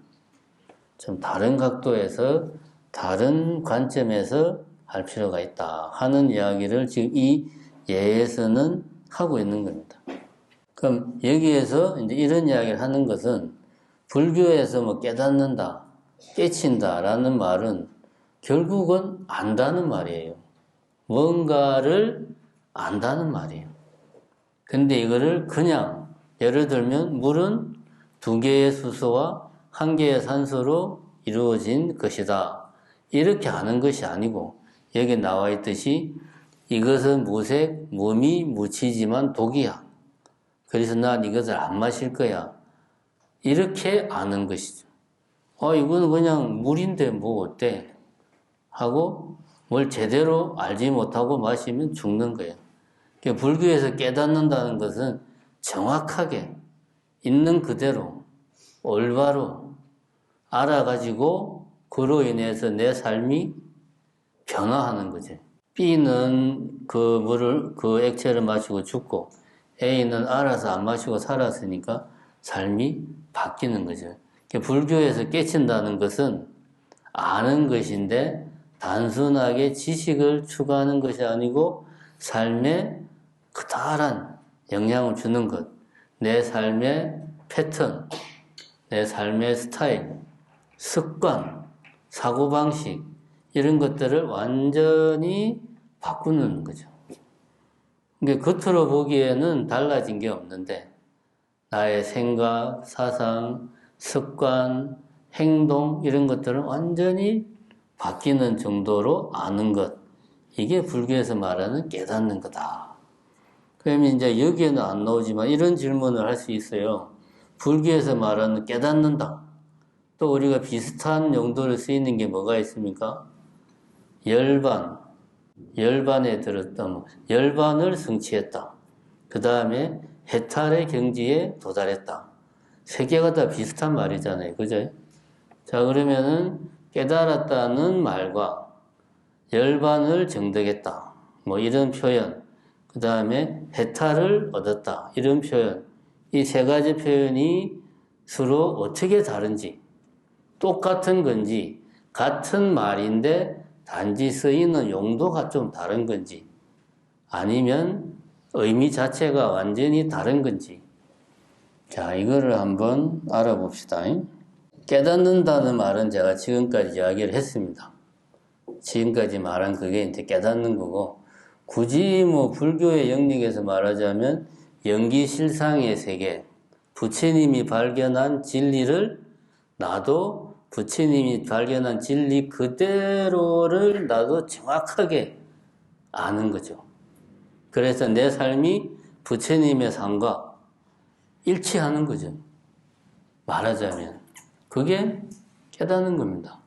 좀 다른 각도에서 다른 관점에서 할 필요가 있다 하는 이야기를 지금 이 예에서는 하고 있는 겁니다. 그럼 여기에서 이제 이런 이야기를 하는 것은 불교에서 뭐 깨닫는다, 깨친다라는 말은 결국은 안다는 말이에요. 뭔가를 안다는 말이에요. 근데 이거를 그냥 예를 들면 물은 2개의 수소와 1개의 산소로 이루어진 것이다. 이렇게 아는 것이 아니고 여기 나와 있듯이 이것은 무색, 무미, 무치지만 독이야. 그래서 난 이것을 안 마실 거야. 이렇게 아는 것이죠. 이거는 그냥 물인데 뭐 어때? 하고 뭘 제대로 알지 못하고 마시면 죽는 거예요. 그러니까 불교에서 깨닫는다는 것은 정확하게 있는 그대로 올바로 알아가지고 그로 인해서 내 삶이 변화하는 거죠. B는 그 액체를 마시고 죽고 A는 알아서 안 마시고 살았으니까 삶이 바뀌는 거죠. 그러니까 불교에서 깨친다는 것은 아는 것인데 단순하게 지식을 추구하는 것이 아니고 삶에 커다란 영향을 주는 것, 내 삶의 패턴, 내 삶의 스타일, 습관, 사고방식 이런 것들을 완전히 바꾸는 거죠. 그러니까 겉으로 보기에는 달라진 게 없는데 나의 생각, 사상, 습관, 행동 이런 것들은 완전히 바뀌는 정도로 아는 것. 이게 불교에서 말하는 깨닫는 거다. 그러면 이제 여기에는 안 나오지만 이런 질문을 할 수 있어요. 불교에서 말하는 깨닫는다. 또 우리가 비슷한 용도를 쓰이는 게 뭐가 있습니까? 열반에 들었다. 열반을 성취했다. 그 다음에 해탈의 경지에 도달했다. 세 개가 다 비슷한 말이잖아요. 그죠? 자, 그러면은 깨달았다는 말과 열반을 정득했다. 뭐 이런 표현. 그 다음에 해탈을 얻었다. 이런 표현. 이 세 가지 표현이 서로 어떻게 다른지, 똑같은 건지, 같은 말인데 단지 쓰이는 용도가 좀 다른 건지, 아니면 의미 자체가 완전히 다른 건지. 자, 이거를 한번 알아봅시다. 깨닫는다는 말은 제가 지금까지 이야기를 했습니다. 지금까지 말한 그게 이제 깨닫는 거고, 굳이 뭐 불교의 영역에서 말하자면 영기실상의 세계, 부처님이 발견한 진리를 나도 부처님이 발견한 진리 그대로를 나도 정확하게 아는 거죠. 그래서 내 삶이 부처님의 삶과 일치하는 거죠. 말하자면 그게 깨닫는 겁니다.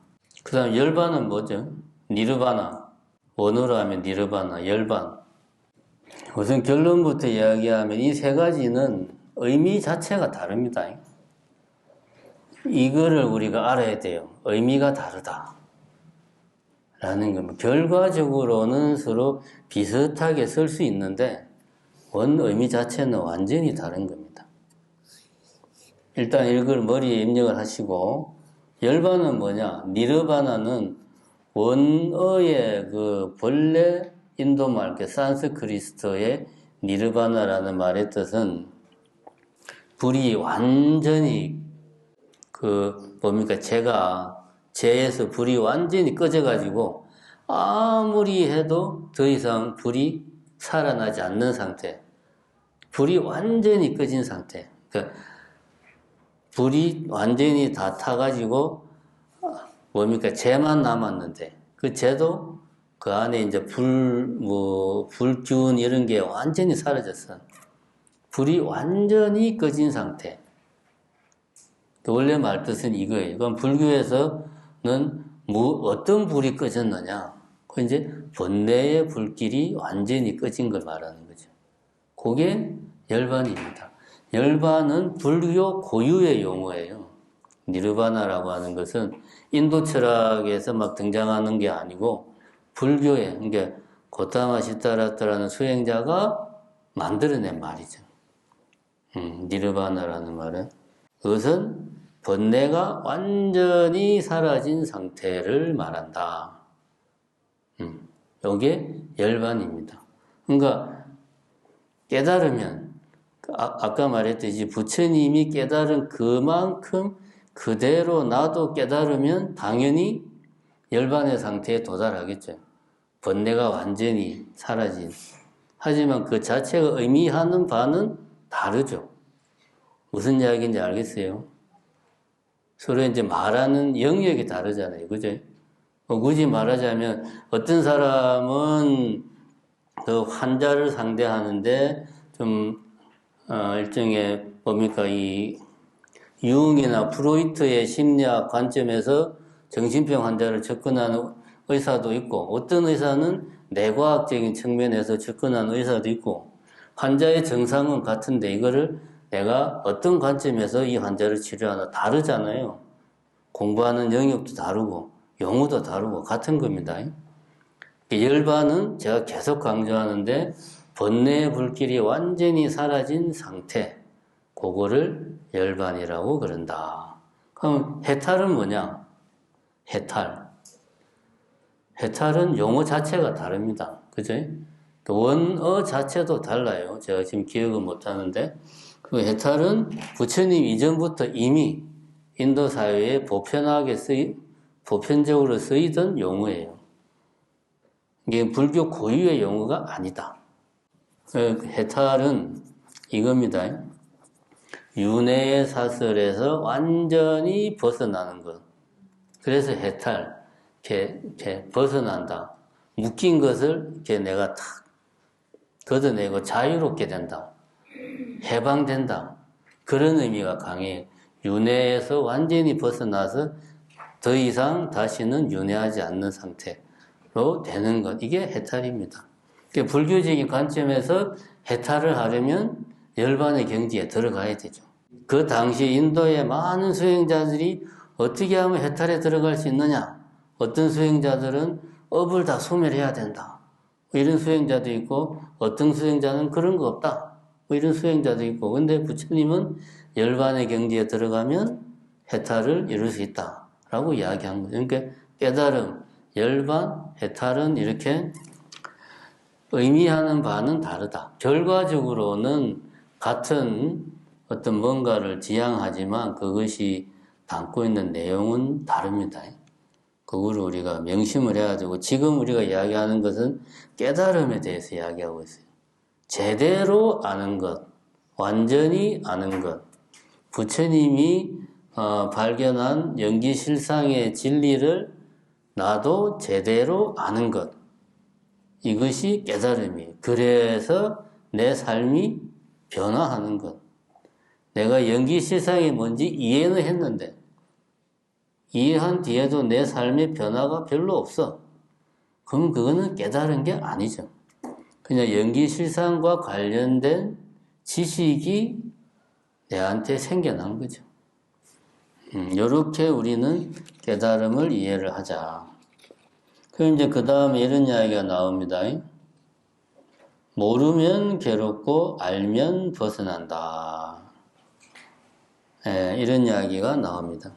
그 다음 열반은 뭐죠? 니르바나. 원어로 하면 니르바나, 열반. 우선 결론부터 이야기하면 이 세 가지는 의미 자체가 다릅니다. 이거를 우리가 알아야 돼요. 의미가 다르다. 라는 겁니다. 결과적으로는 서로 비슷하게 쓸 수 있는데 원 의미 자체는 완전히 다른 겁니다. 일단 이걸 머리에 입력을 하시고, 열반은 뭐냐? 니르바나는 원어의 그 본래 인도말, 산스크리트의 니르바나라는 말의 뜻은 불이 완전히 재에서 불이 완전히 꺼져가지고 아무리 해도 더 이상 불이 살아나지 않는 상태. 불이 완전히 꺼진 상태. 그러니까 불이 완전히 다 타가지고 뭡니까? 재만 남았는데 그 재도 그 안에 이제 불균 이런 게 완전히 사라졌어. 불이 완전히 꺼진 상태. 원래 말 뜻은 이거예요. 그럼 불교에서는 어떤 불이 꺼졌느냐? 그 이제 본래의 불길이 완전히 꺼진 걸 말하는 거죠. 그게 열반입니다. 열반은 불교 고유의 용어예요. 니르바나라고 하는 것은 인도 철학에서 막 등장하는 게 아니고 불교에, 그러니까 고타마 시타라타라는 수행자가 만들어낸 말이죠. 니르바나라는 말은 그것은 번뇌가 완전히 사라진 상태를 말한다. 이게 열반입니다. 그러니까 깨달으면 아까 말했듯이 부처님이 깨달은 그만큼 그대로 나도 깨달으면 당연히 열반의 상태에 도달하겠죠. 번뇌가 완전히 사라진. 하지만 그 자체가 의미하는 바는 다르죠. 무슨 이야기인지 알겠어요? 서로 이제 말하는 영역이 다르잖아요. 그죠? 굳이 말하자면 어떤 사람은 그 환자를 상대하는데 좀 일종의 뭡니까 이 융이나 프로이트의 심리학 관점에서 정신병 환자를 접근하는 의사도 있고 어떤 의사는 뇌과학적인 측면에서 접근하는 의사도 있고 환자의 정상은 같은데 이거를 내가 어떤 관점에서 이 환자를 치료하나 다르잖아요. 공부하는 영역도 다르고 용어도 다르고 같은 겁니다. 열반은 제가 계속 강조하는데 번뇌의 불길이 완전히 사라진 상태, 그거를 열반이라고 그런다. 그럼 해탈은 뭐냐? 해탈. 해탈은 용어 자체가 다릅니다. 그죠? 원어 자체도 달라요. 제가 지금 기억은 못하는데 그 해탈은 부처님 이전부터 이미 인도 사회에 보편적으로 쓰이던 용어예요. 이게 불교 고유의 용어가 아니다. 해탈은 이겁니다. 윤회의 사슬에서 완전히 벗어나는 것. 그래서 해탈, 이렇게 벗어난다. 묶인 것을 이렇게 내가 탁 걷어내고 자유롭게 된다. 해방된다. 그런 의미가 강해요. 윤회에서 완전히 벗어나서 더 이상 다시는 윤회하지 않는 상태로 되는 것. 이게 해탈입니다. 그러니까 불교적인 관점에서 해탈을 하려면 열반의 경지에 들어가야 되죠. 그 당시 인도의 많은 수행자들이 어떻게 하면 해탈에 들어갈 수 있느냐? 어떤 수행자들은 업을 다 소멸해야 된다. 이런 수행자도 있고 어떤 수행자는 그런 거 없다. 이런 수행자도 있고 근데 부처님은 열반의 경지에 들어가면 해탈을 이룰 수 있다라고 이야기한 거예요. 그러니까 깨달음, 열반, 해탈은 이렇게 의미하는 바는 다르다. 결과적으로는 같은 어떤 뭔가를 지향하지만 그것이 담고 있는 내용은 다릅니다. 그걸 우리가 명심을 해야 되고 지금 우리가 이야기하는 것은 깨달음에 대해서 이야기하고 있어요. 제대로 아는 것, 완전히 아는 것, 부처님이 발견한 연기실상의 진리를 나도 제대로 아는 것, 이것이 깨달음이에요. 그래서 내 삶이 변화하는 것. 내가 연기실상이 뭔지 이해는 했는데 이해한 뒤에도 내 삶의 변화가 별로 없어. 그럼 그거는 깨달은 게 아니죠. 그냥 연기실상과 관련된 지식이 내한테 생겨난 거죠. 이렇게 우리는 깨달음을 이해를 하자. 그럼 이제 그 다음에 이런 이야기가 나옵니다. 모르면 괴롭고 알면 벗어난다. 이런 이야기가 나옵니다.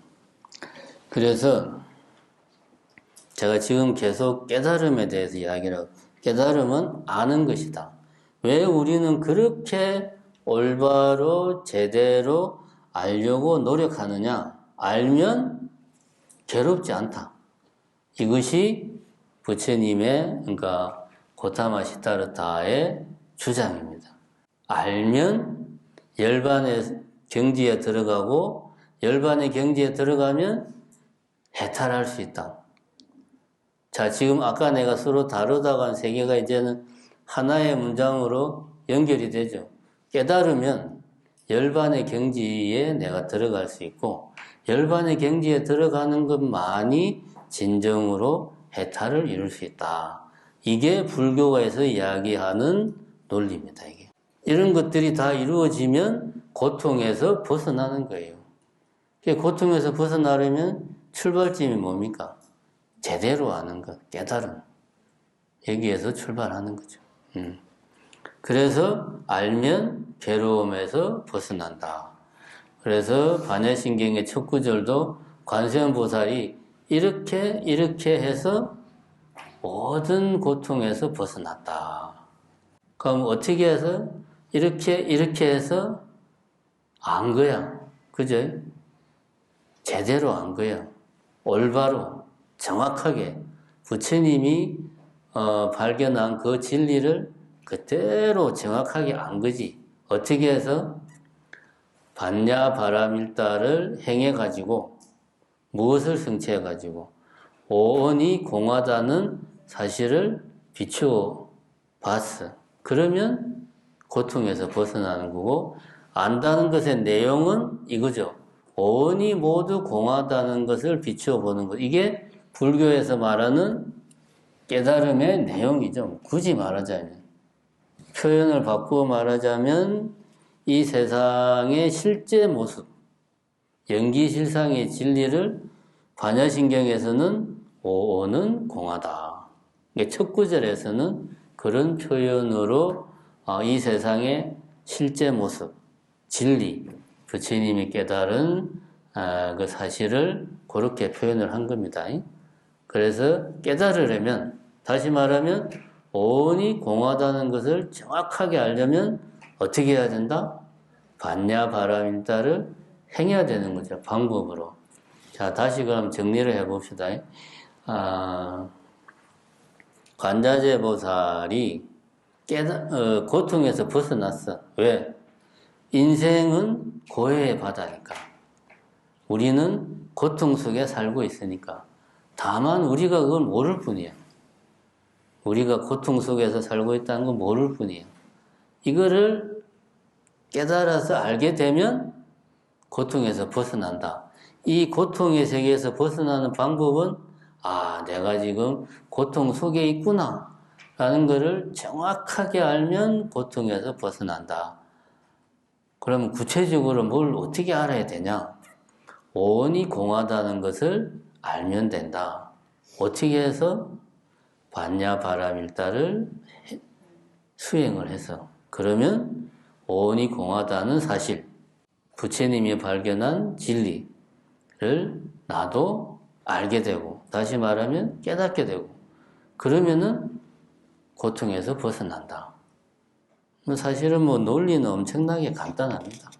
그래서 제가 지금 계속 깨달음에 대해서 이야기를 하고 깨달음은 아는 것이다. 왜 우리는 그렇게 올바로 제대로 알려고 노력하느냐? 알면 괴롭지 않다. 이것이 부처님의 그러니까 고타마 시타르타의 주장입니다. 알면 열반의 경지에 들어가고 열반의 경지에 들어가면 해탈할 수 있다. 자, 지금 아까 내가 서로 다루다가 한 세 개가 이제는 하나의 문장으로 연결이 되죠. 깨달으면 열반의 경지에 내가 들어갈 수 있고 열반의 경지에 들어가는 것만이 진정으로 해탈을 이룰 수 있다. 이게 불교가에서 이야기하는 논리입니다. 이게. 이런 것들이 다 이루어지면 고통에서 벗어나는 거예요. 고통에서 벗어나려면 출발점이 뭡니까? 제대로 아는 것, 깨달음. 여기에서 출발하는 거죠. 그래서 알면 괴로움에서 벗어난다. 그래서 반야신경의 첫 구절도 관세음보살이 이렇게 해서 모든 고통에서 벗어났다. 그럼 어떻게 해서 이렇게 해서 안 거야. 그죠? 제대로 안 거야. 올바로 정확하게 부처님이 발견한 그 진리를 그대로 정확하게 안 거지. 어떻게 해서 반야바라밀다를 행해가지고 무엇을 성취해가지고 오온이 공하다는 사실을 비추어 봤어. 그러면 고통에서 벗어나는 거고 안다는 것의 내용은 이거죠. 오온이 모두 공하다는 것을 비추어 보는 것. 이게 불교에서 말하는 깨달음의 내용이죠. 굳이 말하자면. 표현을 바꾸어 말하자면 이 세상의 실제 모습, 연기실상의 진리를 반야신경에서는 오온은 공하다. 첫 구절에서는 그런 표현으로 이 세상의 실제 모습, 진리, 부처님이 깨달은 그 사실을 그렇게 표현을 한 겁니다. 그래서 깨달으려면, 다시 말하면 오온이 공하다는 것을 정확하게 알려면 어떻게 해야 된다? 반야바라밀다를 행해야 되는 거죠. 방법으로. 자, 다시 그럼 정리를 해봅시다. 관자재 보살이 고통에서 벗어났어. 왜? 인생은 고해의 바다니까. 우리는 고통 속에 살고 있으니까. 다만 우리가 그걸 모를 뿐이야. 우리가 고통 속에서 살고 있다는 건 모를 뿐이에요. 이거를 깨달아서 알게 되면 고통에서 벗어난다. 이 고통의 세계에서 벗어나는 방법은 내가 지금 고통 속에 있구나 라는 것을 정확하게 알면 고통에서 벗어난다. 그러면 구체적으로 뭘 어떻게 알아야 되냐? 오온이 공하다는 것을 알면 된다. 어떻게 해서? 반야바라밀다를 수행을 해서. 그러면 오온이 공하다는 사실, 부처님이 발견한 진리를 나도 알게 되고, 다시 말하면 깨닫게 되고, 그러면은 고통에서 벗어난다. 사실은 논리는 엄청나게 간단합니다.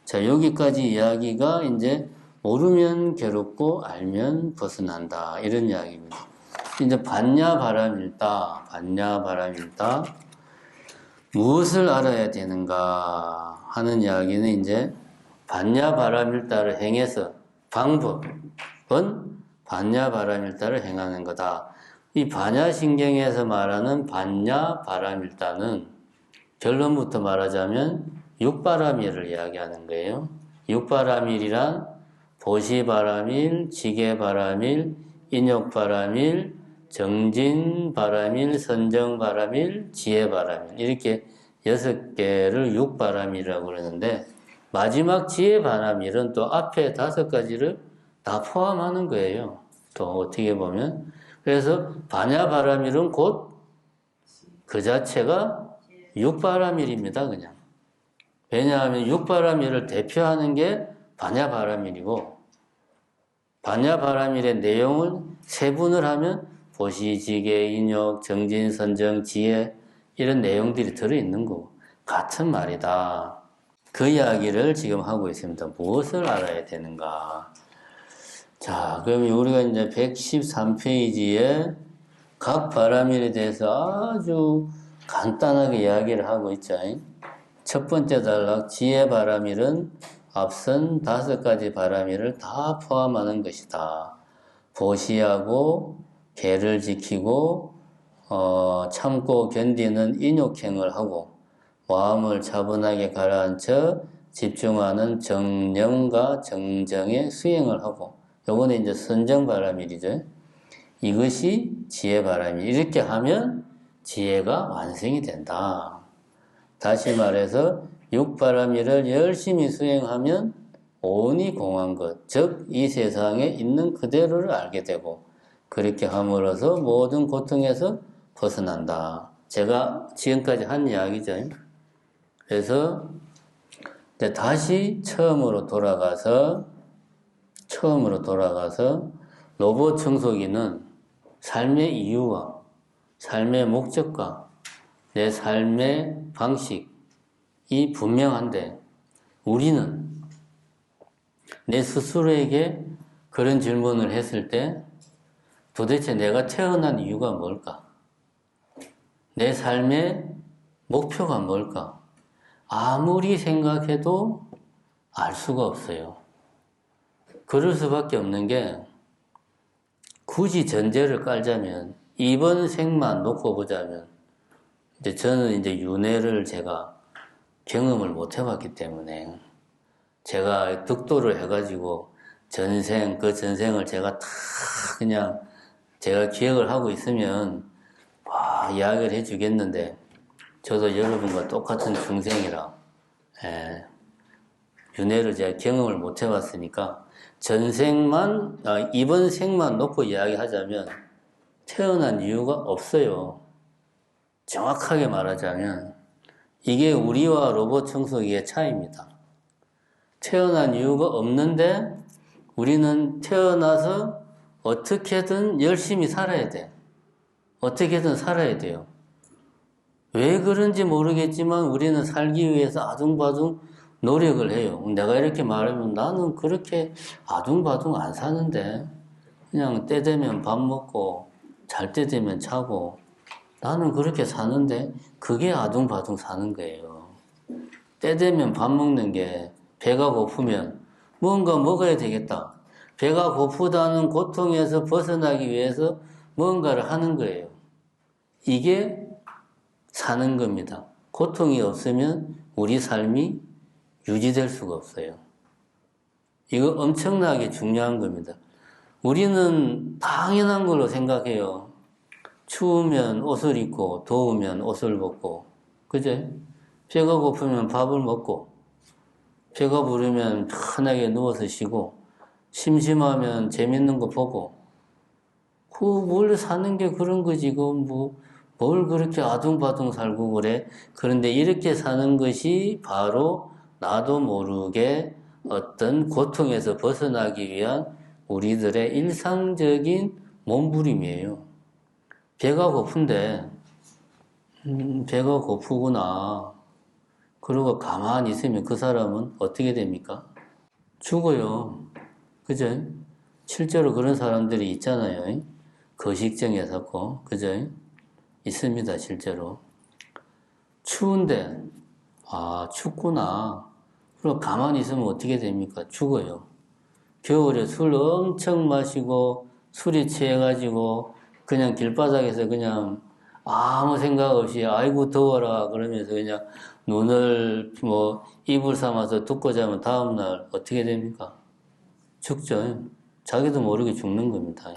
자, 여기까지 이야기가 이제 모르면 괴롭고 알면 벗어난다. 이런 이야기입니다. 이제 반야바라밀다. 무엇을 알아야 되는가 하는 이야기는 이제 반야바라밀다를 행해서 방법은 반야바라밀다를 행하는 거다. 이 반야신경에서 말하는 반야바라밀다는 결론부터 말하자면 육바라밀을 이야기하는 거예요. 육바라밀이란 보시바라밀, 지게바라밀, 인욕바라밀, 정진바라밀, 선정바라밀, 지혜바라밀 이렇게 6개를 육바라밀이라고 그러는데 마지막 지혜바라밀은 또 앞에 5가지를 다 포함하는 거예요. 또 어떻게 보면 그래서 반야바라밀은 곧 그 자체가 육바라밀입니다. 그냥. 왜냐하면 육바라밀을 대표하는 게 반야바라밀이고 반야바라밀의 내용을 세분을 하면 보시, 지계, 인욕, 정진, 선정, 지혜 이런 내용들이 들어있는 거고 같은 말이다. 그 이야기를 지금 하고 있습니다. 무엇을 알아야 되는가? 자, 그러면 우리가 이제 113페이지에 각 바라밀에 대해서 아주 간단하게 이야기를 하고 있죠. 첫 번째 단락 지혜바라밀은 앞선 5가지 바라밀을 다 포함하는 것이다. 보시하고 계를 지키고 참고 견디는 인욕행을 하고 마음을 차분하게 가라앉혀 집중하는 정념과 정정의 수행을 하고 요거는 이제 선정바라밀이죠. 이것이 지혜바라밀. 이렇게 하면 지혜가 완성이 된다. 다시 말해서 육바라밀을 열심히 수행하면 온이 공한 것, 즉 이 세상에 있는 그대로를 알게 되고 그렇게 함으로써 모든 고통에서 벗어난다. 제가 지금까지 한 이야기죠. 그래서 다시 처음으로 돌아가서 로봇 청소기는 삶의 이유와 삶의 목적과 내 삶의 방식이 분명한데 우리는 내 스스로에게 그런 질문을 했을 때 도대체 내가 태어난 이유가 뭘까? 내 삶의 목표가 뭘까? 아무리 생각해도 알 수가 없어요. 그럴 수밖에 없는 게 굳이 전제를 깔자면 이번 생만 놓고 보자면 이제 저는 이제 윤회를 제가 경험을 못 해봤기 때문에 제가 득도를 해가지고 그 전생을 제가 다 그냥 제가 기억을 하고 있으면 이야기를 해주겠는데 저도 여러분과 똑같은 중생이라 윤회를 제가 경험을 못 해봤으니까 이번 생만 놓고 이야기하자면 태어난 이유가 없어요. 정확하게 말하자면 이게 우리와 로봇 청소기의 차이입니다. 태어난 이유가 없는데 우리는 태어나서 어떻게든 열심히 살아야 돼. 어떻게든 살아야 돼요. 왜 그런지 모르겠지만 우리는 살기 위해서 아둥바둥 노력을 해요. 내가 이렇게 말하면 나는 그렇게 아둥바둥 안 사는데 그냥 때 되면 밥 먹고 잘 때 되면 자고 나는 그렇게 사는데 그게 아둥바둥 사는 거예요. 때 되면 밥 먹는 게 배가 고프면 뭔가 먹어야 되겠다. 배가 고프다는 고통에서 벗어나기 위해서 뭔가를 하는 거예요. 이게 사는 겁니다. 고통이 없으면 우리 삶이 유지될 수가 없어요. 이거 엄청나게 중요한 겁니다. 우리는 당연한 걸로 생각해요. 추우면 옷을 입고 더우면 옷을 벗고 그죠? 배가 고프면 밥을 먹고 배가 부르면 편하게 누워서 쉬고 심심하면 재밌는 거 보고 뭘 사는 게 그런 거지 뭘 그렇게 아둥바둥 살고 그래. 그런데 이렇게 사는 것이 바로 나도 모르게 어떤 고통에서 벗어나기 위한 우리들의 일상적인 몸부림이에요. 배가 고픈데 배가 고프구나. 그러고 가만히 있으면 그 사람은 어떻게 됩니까? 죽어요. 그죠? 실제로 그런 사람들이 있잖아요. 거식증에 샀고, 그죠? 있습니다, 실제로. 추운데, 춥구나. 그럼 가만히 있으면 어떻게 됩니까? 죽어요. 겨울에 술 엄청 마시고, 술이 취해가지고, 그냥 길바닥에서 그냥 아무 생각 없이, 아이고, 더워라. 그러면서 그냥 눈을 이불 삼아서 덮고 자면 다음날 어떻게 됩니까? 죽죠. 자기도 모르게 죽는 겁니다.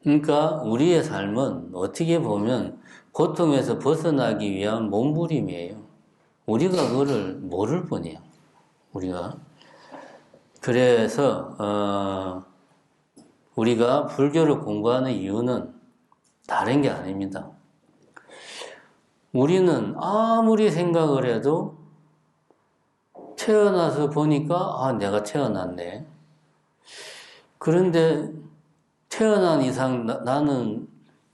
그러니까 우리의 삶은 어떻게 보면 고통에서 벗어나기 위한 몸부림이에요. 우리가 그거를 모를 뿐이에요. 우리가. 그래서 우리가 불교를 공부하는 이유는 다른 게 아닙니다. 우리는 아무리 생각을 해도 태어나서 보니까 내가 태어났네. 그런데 태어난 이상 나는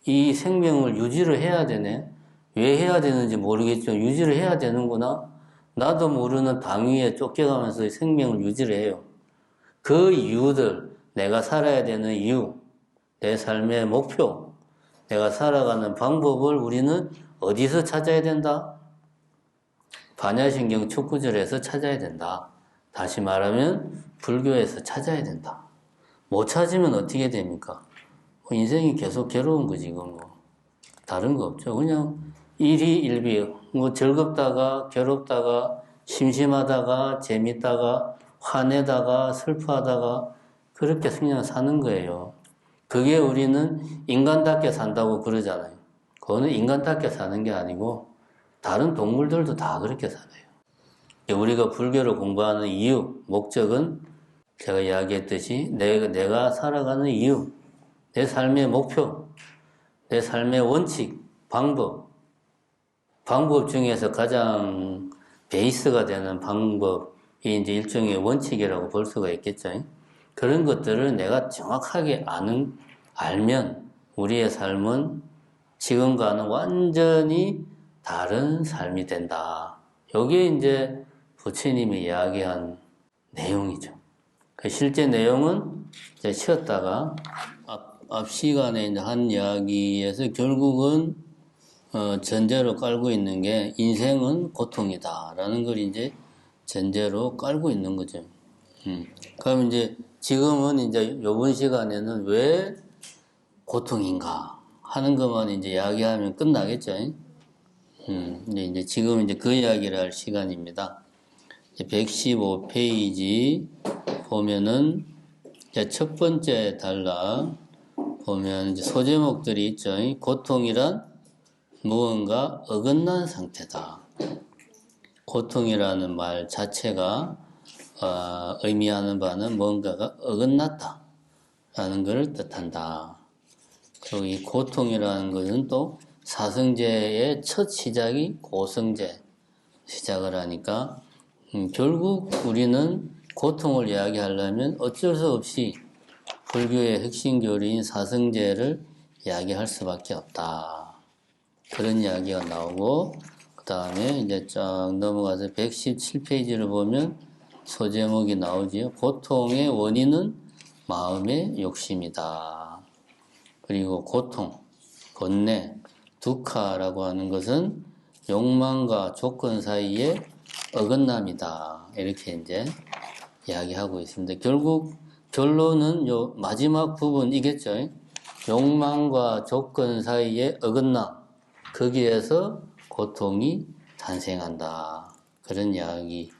이 생명을 유지를 해야 되네. 왜 해야 되는지 모르겠지만 유지를 해야 되는구나. 나도 모르는 당위에 쫓겨가면서 생명을 유지를 해요. 그 이유들, 내가 살아야 되는 이유, 내 삶의 목표, 내가 살아가는 방법을 우리는 어디서 찾아야 된다? 반야신경 척구절에서 찾아야 된다. 다시 말하면 불교에서 찾아야 된다. 못 찾으면 어떻게 됩니까? 인생이 계속 괴로운 거지, 이건 뭐. 다른 거 없죠. 그냥 일희일비, 뭐 즐겁다가, 괴롭다가, 심심하다가, 재밌다가, 화내다가, 슬퍼하다가, 그렇게 그냥 사는 거예요. 그게 우리는 인간답게 산다고 그러잖아요. 그거는 인간답게 사는 게 아니고, 다른 동물들도 다 그렇게 살아요. 우리가 불교를 공부하는 이유, 목적은 제가 이야기했듯이 내가 살아가는 이유, 내 삶의 목표, 내 삶의 원칙, 방법 중에서 가장 베이스가 되는 방법이 이제 일종의 원칙이라고 볼 수가 있겠죠. 그런 것들을 내가 정확하게 알면 우리의 삶은 지금과는 완전히 다른 삶이 된다. 여기에 이제 부처님이 이야기한 내용이죠. 그 실제 내용은 이제 쉬었다가 앞 시간에 이제 한 이야기에서 결국은 전제로 깔고 있는 게 인생은 고통이다라는 걸 이제 전제로 깔고 있는 거죠. 그럼 이제 지금은 이제 요번 시간에는 왜 고통인가 하는 것만 이제 이야기하면 끝나겠죠. 이제 지금 이제 그 이야기를 할 시간입니다. 115페이지 보면은 첫 번째 단락 보면 이제 소제목들이 있죠. 고통이란 무언가 어긋난 상태다. 고통이라는 말 자체가 의미하는 바는 뭔가가 어긋났다 라는 것을 뜻한다. 그리고 이 고통이라는 것은 또 사성제의 첫 시작이 고성제 시작을 하니까 결국 우리는 고통을 이야기하려면 어쩔 수 없이 불교의 핵심 교리인 사성제를 이야기할 수밖에 없다. 그런 이야기가 나오고 그 다음에 이제 쫙 넘어가서 117페이지를 보면 소제목이 나오지요. 고통의 원인은 마음의 욕심이다. 그리고 고통, 번뇌, 두카라고 하는 것은 욕망과 조건 사이의 어긋남이다. 이렇게 이제 이야기하고 있습니다. 결국 결론은 요 마지막 부분이겠죠. 욕망과 조건 사이의 어긋남. 거기에서 고통이 탄생한다. 그런 이야기.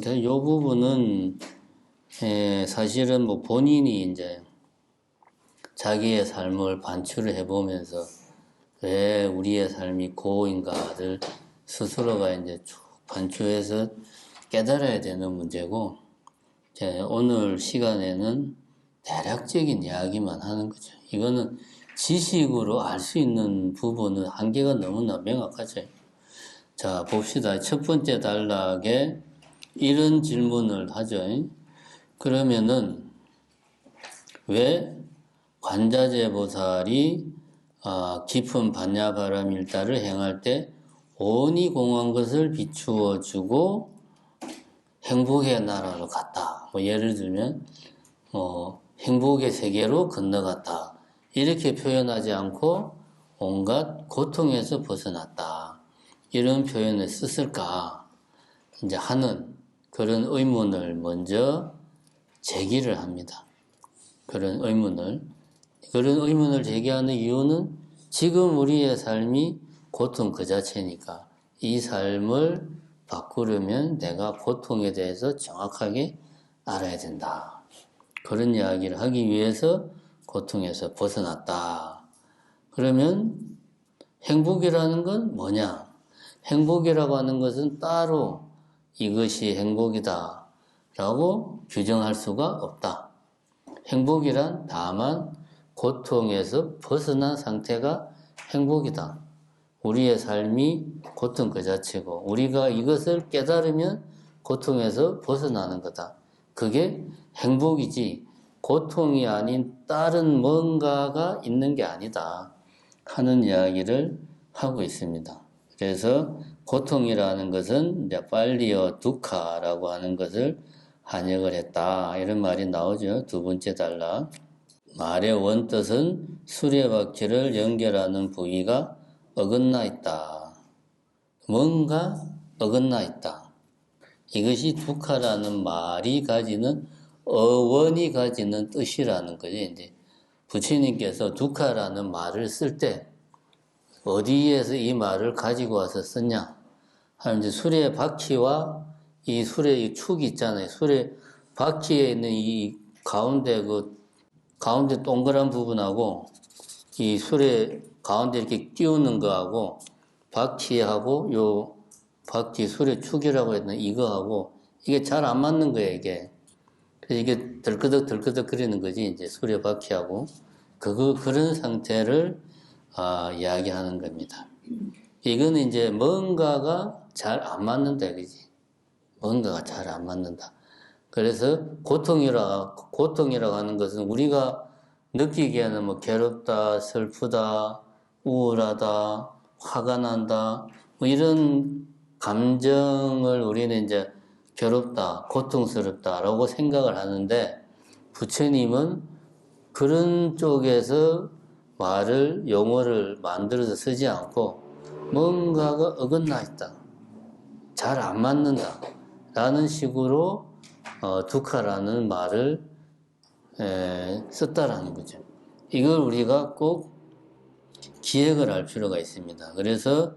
그래서 요 부분은 사실은 뭐 본인이 이제 자기의 삶을 반추를 해보면서 왜 우리의 삶이 고인가를 스스로가 이제 쭉 반추해서 깨달아야 되는 문제고, 오늘 시간에는 대략적인 이야기만 하는 거죠. 이거는 지식으로 알 수 있는 부분은 한계가 너무나 명확하죠. 자, 봅시다. 첫 번째 단락에 이런 질문을 하죠. 그러면은 왜 관자재 보살이 깊은 반야바라밀다를 행할 때 온이 공한 것을 비추어 주고 행복의 나라로 갔다. 뭐 예를 들면 행복의 세계로 건너갔다. 이렇게 표현하지 않고 온갖 고통에서 벗어났다. 이런 표현을 썼을까? 이제 하는 그런 의문을 먼저 제기를 합니다. 그런 의문을 제기하는 이유는 지금 우리의 삶이 고통 그 자체니까 이 삶을 바꾸려면 내가 고통에 대해서 정확하게 알아야 된다. 그런 이야기를 하기 위해서 고통에서 벗어났다. 그러면 행복이라는 건 뭐냐? 행복이라고 하는 것은 따로 이것이 행복이다 라고 규정할 수가 없다. 행복이란 다만 고통에서 벗어난 상태가 행복이다. 우리의 삶이 고통 그 자체고 우리가 이것을 깨달으면 고통에서 벗어나는 거다. 그게 행복이지 고통이 아닌 다른 뭔가가 있는 게 아니다 하는 이야기를 하고 있습니다. 그래서 고통이라는 것은 이제 빨리어 두카라고 하는 것을 한역을 했다. 이런 말이 나오죠. 두 번째 단락. 말의 원뜻은 수레바퀴를 연결하는 부위가 어긋나 있다. 뭔가 어긋나 있다. 이것이 두카라는 말이 가지는 어원이 가지는 뜻이라는 거죠. 이제 부처님께서 두카라는 말을 쓸 때 어디에서 이 말을 가지고 와서 썼냐 하면 이제 수레 바퀴와 이 수레의 축이 있잖아요. 수레 바퀴에 있는 이 가운데 가운데 동그란 부분하고 이 수레 가운데 이렇게 끼우는 거하고 바퀴하고 요 바퀴 수레 축이라고 했는 이거하고 이게 잘 안 맞는 거예요, 이게. 그래서 이게 덜끄덕 거리는 거지, 이제 수레 바퀴하고. 그런 상태를, 이야기하는 겁니다. 이거는 이제 뭔가가 잘 안 맞는다, 그지? 뭔가가 잘 안 맞는다. 그래서 고통이라고 하는 것은 우리가 느끼기에는 뭐 괴롭다, 슬프다, 우울하다, 화가 난다, 뭐 이런 감정을 우리는 이제 괴롭다, 고통스럽다라고 생각을 하는데 부처님은 그런 쪽에서 용어를 만들어서 쓰지 않고 뭔가가 어긋나 있다, 잘 안 맞는다 라는 식으로 두카라는 말을 썼다라는 거죠. 이걸 우리가 꼭 기억을 할 필요가 있습니다. 그래서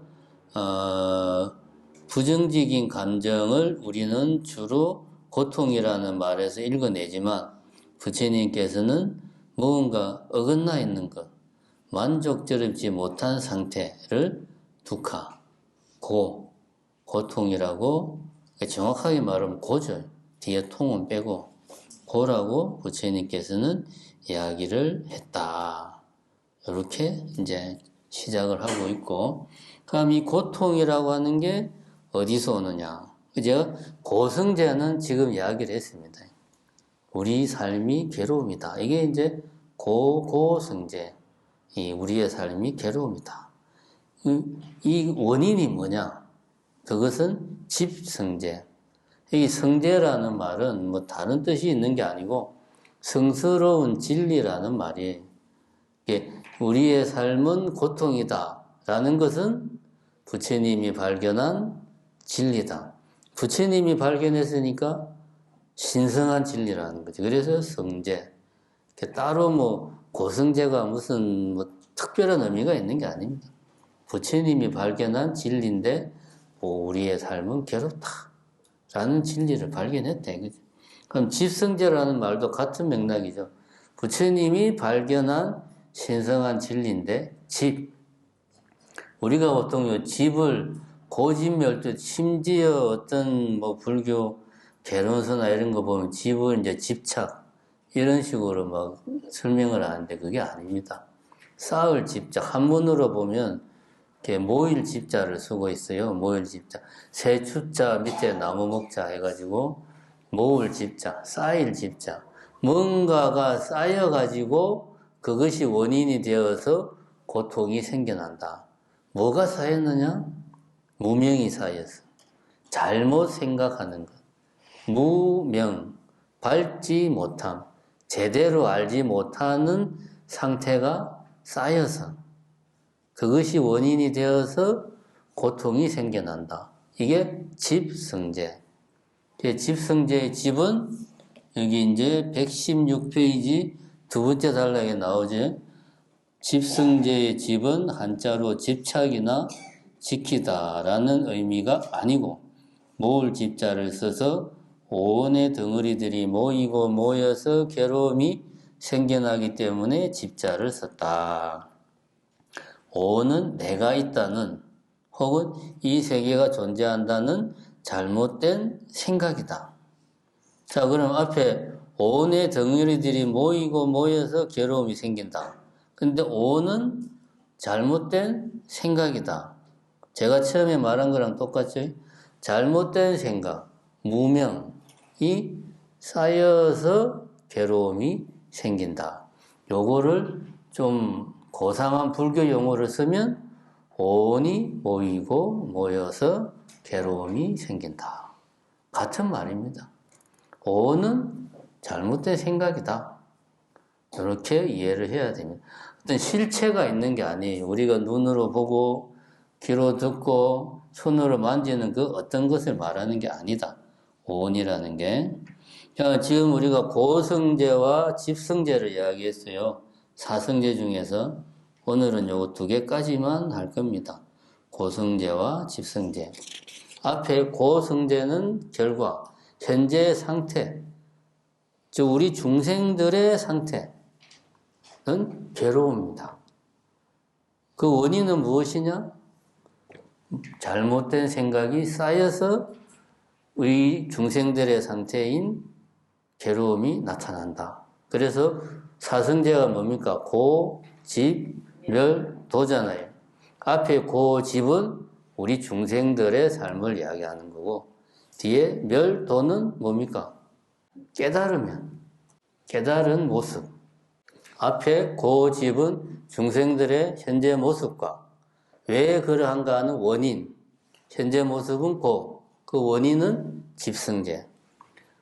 부정적인 감정을 우리는 주로 고통이라는 말에서 읽어내지만 부처님께서는 무언가 어긋나 있는 것, 만족스럽지 못한 상태를 두카, 고통이라고 정확하게 말하면 고죠. 뒤에 통은 빼고 고라고 부처님께서는 이야기를 했다. 이렇게 이제 시작을 하고 있고, 그럼 이 고통이라고 하는 게 어디서 오느냐? 제가 고성제는 지금 이야기를 했습니다. 우리 삶이 괴로움이다. 이게 이제 고성제. 우리의 삶이 괴로움이다. 이 원인이 뭐냐? 그것은 집성제. 이 성제라는 말은 뭐 다른 뜻이 있는 게 아니고 성스러운 진리라는 말이에요. 우리의 삶은 고통이다 라는 것은 부처님이 발견한 진리다. 부처님이 발견했으니까 신성한 진리라는 거죠. 그래서 성제. 따로 뭐 고성제가 무슨 뭐 특별한 의미가 있는 게 아닙니다. 부처님이 발견한 진리인데 우리의 삶은 괴롭다 라는 진리를 발견했다 이거죠. 그럼 집성제라는 말도 같은 맥락이죠. 부처님이 발견한 신성한 진리인데 우리가 보통 이 집을 고집멸도, 심지어 어떤 뭐 불교 개론서나 이런 거 보면 집을 이제 집착 이런 식으로 막 설명을 하는데 그게 아닙니다. 쌓을 집착, 한문으로 보면 이렇게 모일 집자를 쓰고 있어요. 모일 집자. 새 추자 밑에 나무 먹자 해가지고 모을 집자, 쌓일 집자. 뭔가가 쌓여가지고 그것이 원인이 되어서 고통이 생겨난다. 뭐가 쌓였느냐? 무명이 쌓였어. 잘못 생각하는 것. 무명, 밝지 못함, 제대로 알지 못하는 상태가 쌓여서 그것이 원인이 되어서 고통이 생겨난다. 이게 집성제. 집성제의 집은 여기 이제 116페이지 두 번째 단락에 나오죠. 집성제의 집은 한자로 집착이나 지키다라는 의미가 아니고 모을 집자를 써서 오온의 덩어리들이 모이고 모여서 괴로움이 생겨나기 때문에 집자를 썼다. 오온은 내가 있다는 혹은 이 세계가 존재한다는 잘못된 생각이다. 자, 그럼 앞에 오온의 덩어리들이 모이고 모여서 괴로움이 생긴다. 근데 오온은 잘못된 생각이다. 제가 처음에 말한 거랑 똑같죠? 잘못된 생각, 무명이 쌓여서 괴로움이 생긴다. 요거를 좀 고상한 불교 용어를 쓰면 오온이 모이고 모여서 괴로움이 생긴다. 같은 말입니다. 오온은 잘못된 생각이다. 이렇게 이해를 해야 됩니다. 어떤 실체가 있는 게 아니에요. 우리가 눈으로 보고 귀로 듣고 손으로 만지는 그 어떤 것을 말하는 게 아니다. 원이라는 게. 자, 지금 우리가 고성제와 집성제를 이야기했어요. 사성제 중에서 오늘은 요거 두 개까지만 할 겁니다. 고성제와 집성제. 앞에 고성제는 결과, 현재의 상태, 즉 우리 중생들의 상태는 괴로움입니다. 그 원인은 무엇이냐? 잘못된 생각이 쌓여서 우리 중생들의 상태인 괴로움이 나타난다. 그래서 사성제가 뭡니까? 고, 집, 멸, 도잖아요. 앞에 고, 집은 우리 중생들의 삶을 이야기하는 거고, 뒤에 멸, 도는 뭡니까? 깨달으면, 깨달은 모습. 앞에 고, 집은 중생들의 현재 모습과 왜 그러한가 하는 원인, 현재 모습은 고, 그 원인은 집성제.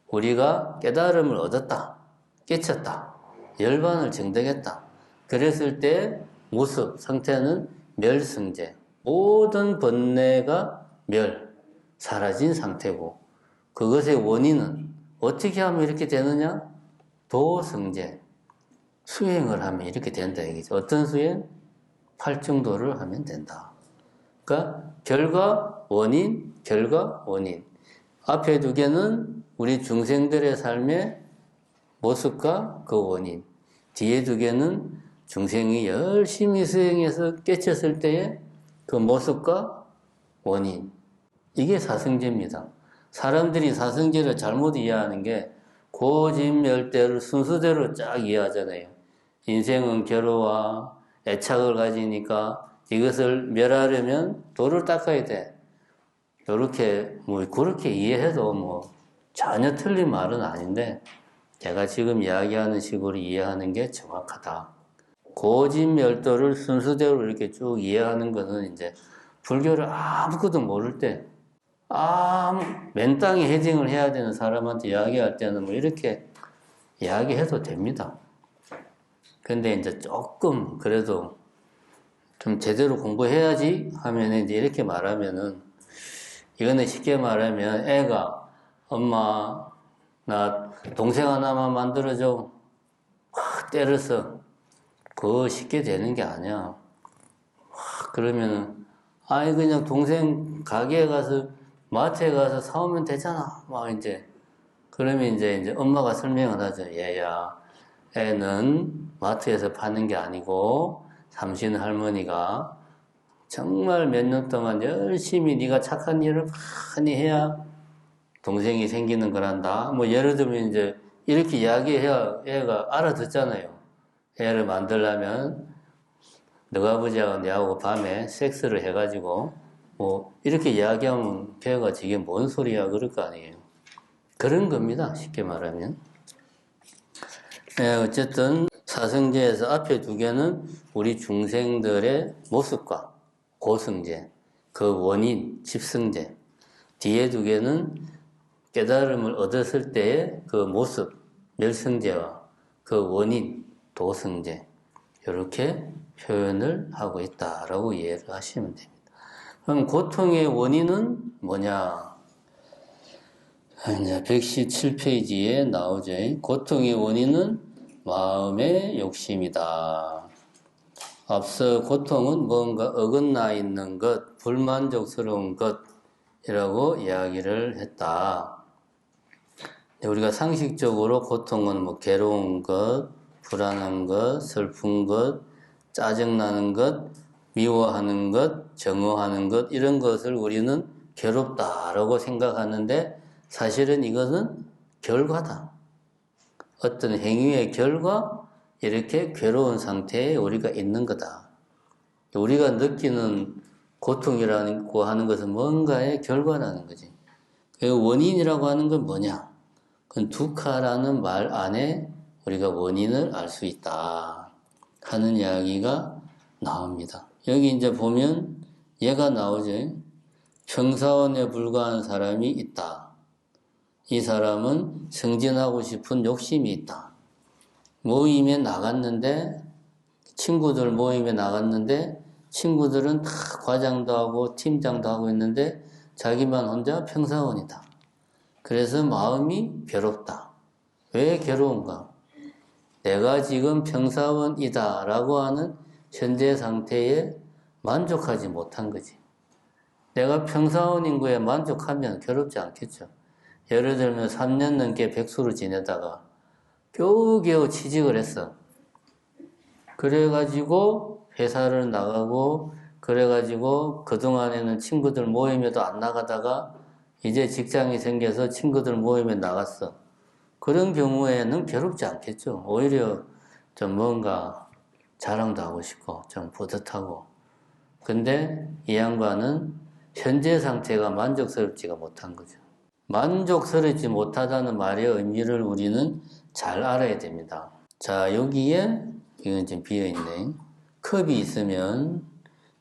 우리가 깨달음을 얻었다, 깨쳤다, 열반을 정득했다. 그랬을 때 모습, 상태는 멸성제. 모든 번뇌가 멸, 사라진 상태고 그것의 원인은 어떻게 하면 이렇게 되느냐? 도성제. 수행을 하면 이렇게 된다 얘기죠. 어떤 수행? 팔중도를 하면 된다. 그러니까 결과, 원인, 결과, 원인. 앞에 두 개는 우리 중생들의 삶의 모습과 그 원인. 뒤에 두 개는 중생이 열심히 수행해서 깨쳤을 때의 그 모습과 원인. 이게 사성제입니다. 사람들이 사성제를 잘못 이해하는 게 고집멸대를 순서대로 쫙 이해하잖아요. 인생은 괴로워, 애착을 가지니까 이것을 멸하려면 도를 닦아야 돼. 이렇게 그렇게 이해해도 전혀 틀린 말은 아닌데 제가 지금 이야기하는 식으로 이해하는 게 정확하다. 고집멸도를 순서대로 이렇게 쭉 이해하는 것은 이제 불교를 아무것도 모를 때 맨 땅에 헤딩을 해야 되는 사람한테 이야기할 때는 이렇게 이야기해도 됩니다. 근데 이제 조금 그래도 좀 제대로 공부해야지 하면 이제 이렇게 말하면은 이거는 쉽게 말하면 애가 엄마 나 동생 하나만 만들어줘 확 때려서 그거 쉽게 되는 게 아니야. 그러면은 아니 그냥 동생 가게에 가서 마트에 가서 사오면 되잖아. 그러면 이제 엄마가 설명을 하죠. 얘야, 애는 마트에서 파는 게 아니고 삼신 할머니가 정말 몇 년 동안 열심히 네가 착한 일을 많이 해야 동생이 생기는 거란다. 예를 들면 이제 이렇게 이야기해야 애가 알아듣잖아요. 애를 만들려면 너가 아버지하고 내하고 밤에 섹스를 해가지고 이렇게 이야기하면 걔가 저게 뭔 소리야 그럴 거 아니에요. 그런 겁니다. 쉽게 말하면. 네, 어쨌든 사성제에서 앞에 두 개는 우리 중생들의 모습과 고성제, 그 원인, 집성제. 뒤에 두 개는 깨달음을 얻었을 때의 그 모습, 멸성제와 그 원인, 도성제. 이렇게 표현을 하고 있다라고 이해를 하시면 됩니다. 그럼 고통의 원인은 뭐냐? 이제 117페이지에 나오죠. 고통의 원인은 마음의 욕심이다. 앞서 고통은 뭔가 어긋나 있는 것, 불만족스러운 것이라고 이야기를 했다. 우리가 상식적으로 고통은 괴로운 것, 불안한 것, 슬픈 것, 짜증나는 것, 미워하는 것, 정오하는 것, 이런 것을 우리는 괴롭다라고 생각하는데 사실은 이것은 결과다. 어떤 행위의 결과, 이렇게 괴로운 상태에 우리가 있는 거다. 우리가 느끼는 고통이라고 하는 것은 뭔가의 결과라는 거지. 그 원인이라고 하는 건 뭐냐? 그건 두카라는 말 안에 우리가 원인을 알 수 있다 하는 이야기가 나옵니다. 여기 이제 보면 얘가 나오죠. 평사원에 불과한 사람이 있다. 이 사람은 승진하고 싶은 욕심이 있다. 모임에 나갔는데, 친구들 모임에 나갔는데 친구들은 다 과장도 하고 팀장도 하고 있는데 자기만 혼자 평사원이다. 그래서 마음이 괴롭다. 왜 괴로운가? 내가 지금 평사원이다 라고 하는 현재 상태에 만족하지 못한 거지. 내가 평사원인 거에 만족하면 괴롭지 않겠죠. 예를 들면 3년 넘게 백수로 지내다가 겨우겨우 취직을 했어. 그래가지고 회사를 나가고 그래가지고 그동안에는 친구들 모임에도 안 나가다가 이제 직장이 생겨서 친구들 모임에 나갔어. 그런 경우에는 괴롭지 않겠죠. 오히려 좀 뭔가 자랑도 하고 싶고 좀 뿌듯하고. 근데 이 양반은 현재 상태가 만족스럽지가 못한 거죠. 만족스럽지 못하다는 말의 의미를 우리는 잘 알아야 됩니다. 자, 여기에 이건 지금 비어있네. 컵이 있으면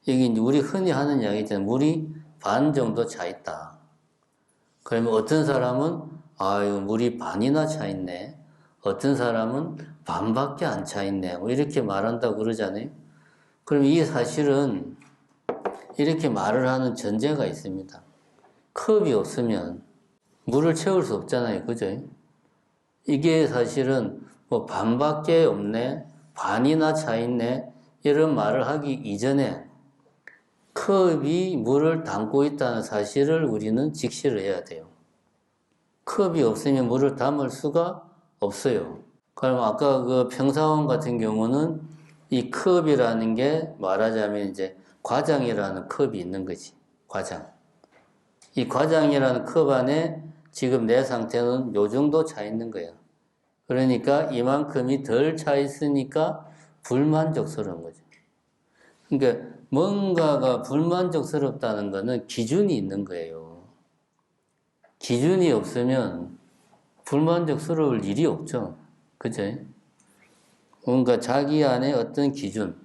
여기 이제 우리 흔히 하는 이야기잖아요. 물이 반 정도 차 있다. 그러면 어떤 사람은 이거 물이 반이나 차 있네. 어떤 사람은 반밖에 안 차 있네. 뭐 이렇게 말한다고 그러잖아요. 그럼 이 사실은 이렇게 말을 하는 전제가 있습니다. 컵이 없으면 물을 채울 수 없잖아요. 그죠? 이게 사실은 뭐 반밖에 없네, 반이나 차 있네, 이런 말을 하기 이전에 컵이 물을 담고 있다는 사실을 우리는 직시를 해야 돼요. 컵이 없으면 물을 담을 수가 없어요. 그럼 아까 그 평사원 같은 경우는 이 컵이라는 게 말하자면 이제 과장이라는 컵이 있는 거지. 과장. 이 과장이라는 컵 안에 지금 내 상태는 요 정도 차 있는 거야. 그러니까 이만큼이 덜 차 있으니까 불만족스러운 거죠. 그러니까 뭔가가 불만족스럽다는 것은 기준이 있는 거예요. 기준이 없으면 불만족스러울 일이 없죠. 그죠? 뭔가 자기 안에 어떤 기준,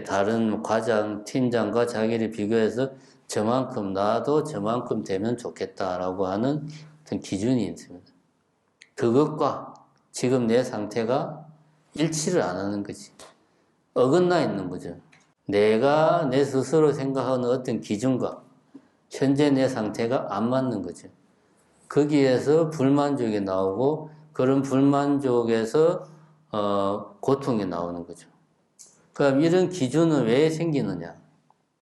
다른 과장, 팀장과 자기를 비교해서 저만큼 나도 저만큼 되면 좋겠다라고 하는 어떤 기준이 있습니다. 그것과 지금 내 상태가 일치를 안 하는 거지. 어긋나 있는 거죠. 내가 내 스스로 생각하는 어떤 기준과 현재 내 상태가 안 맞는 거죠. 거기에서 불만족이 나오고 그런 불만족에서 고통이 나오는 거죠. 그럼 이런 기준은 왜 생기느냐?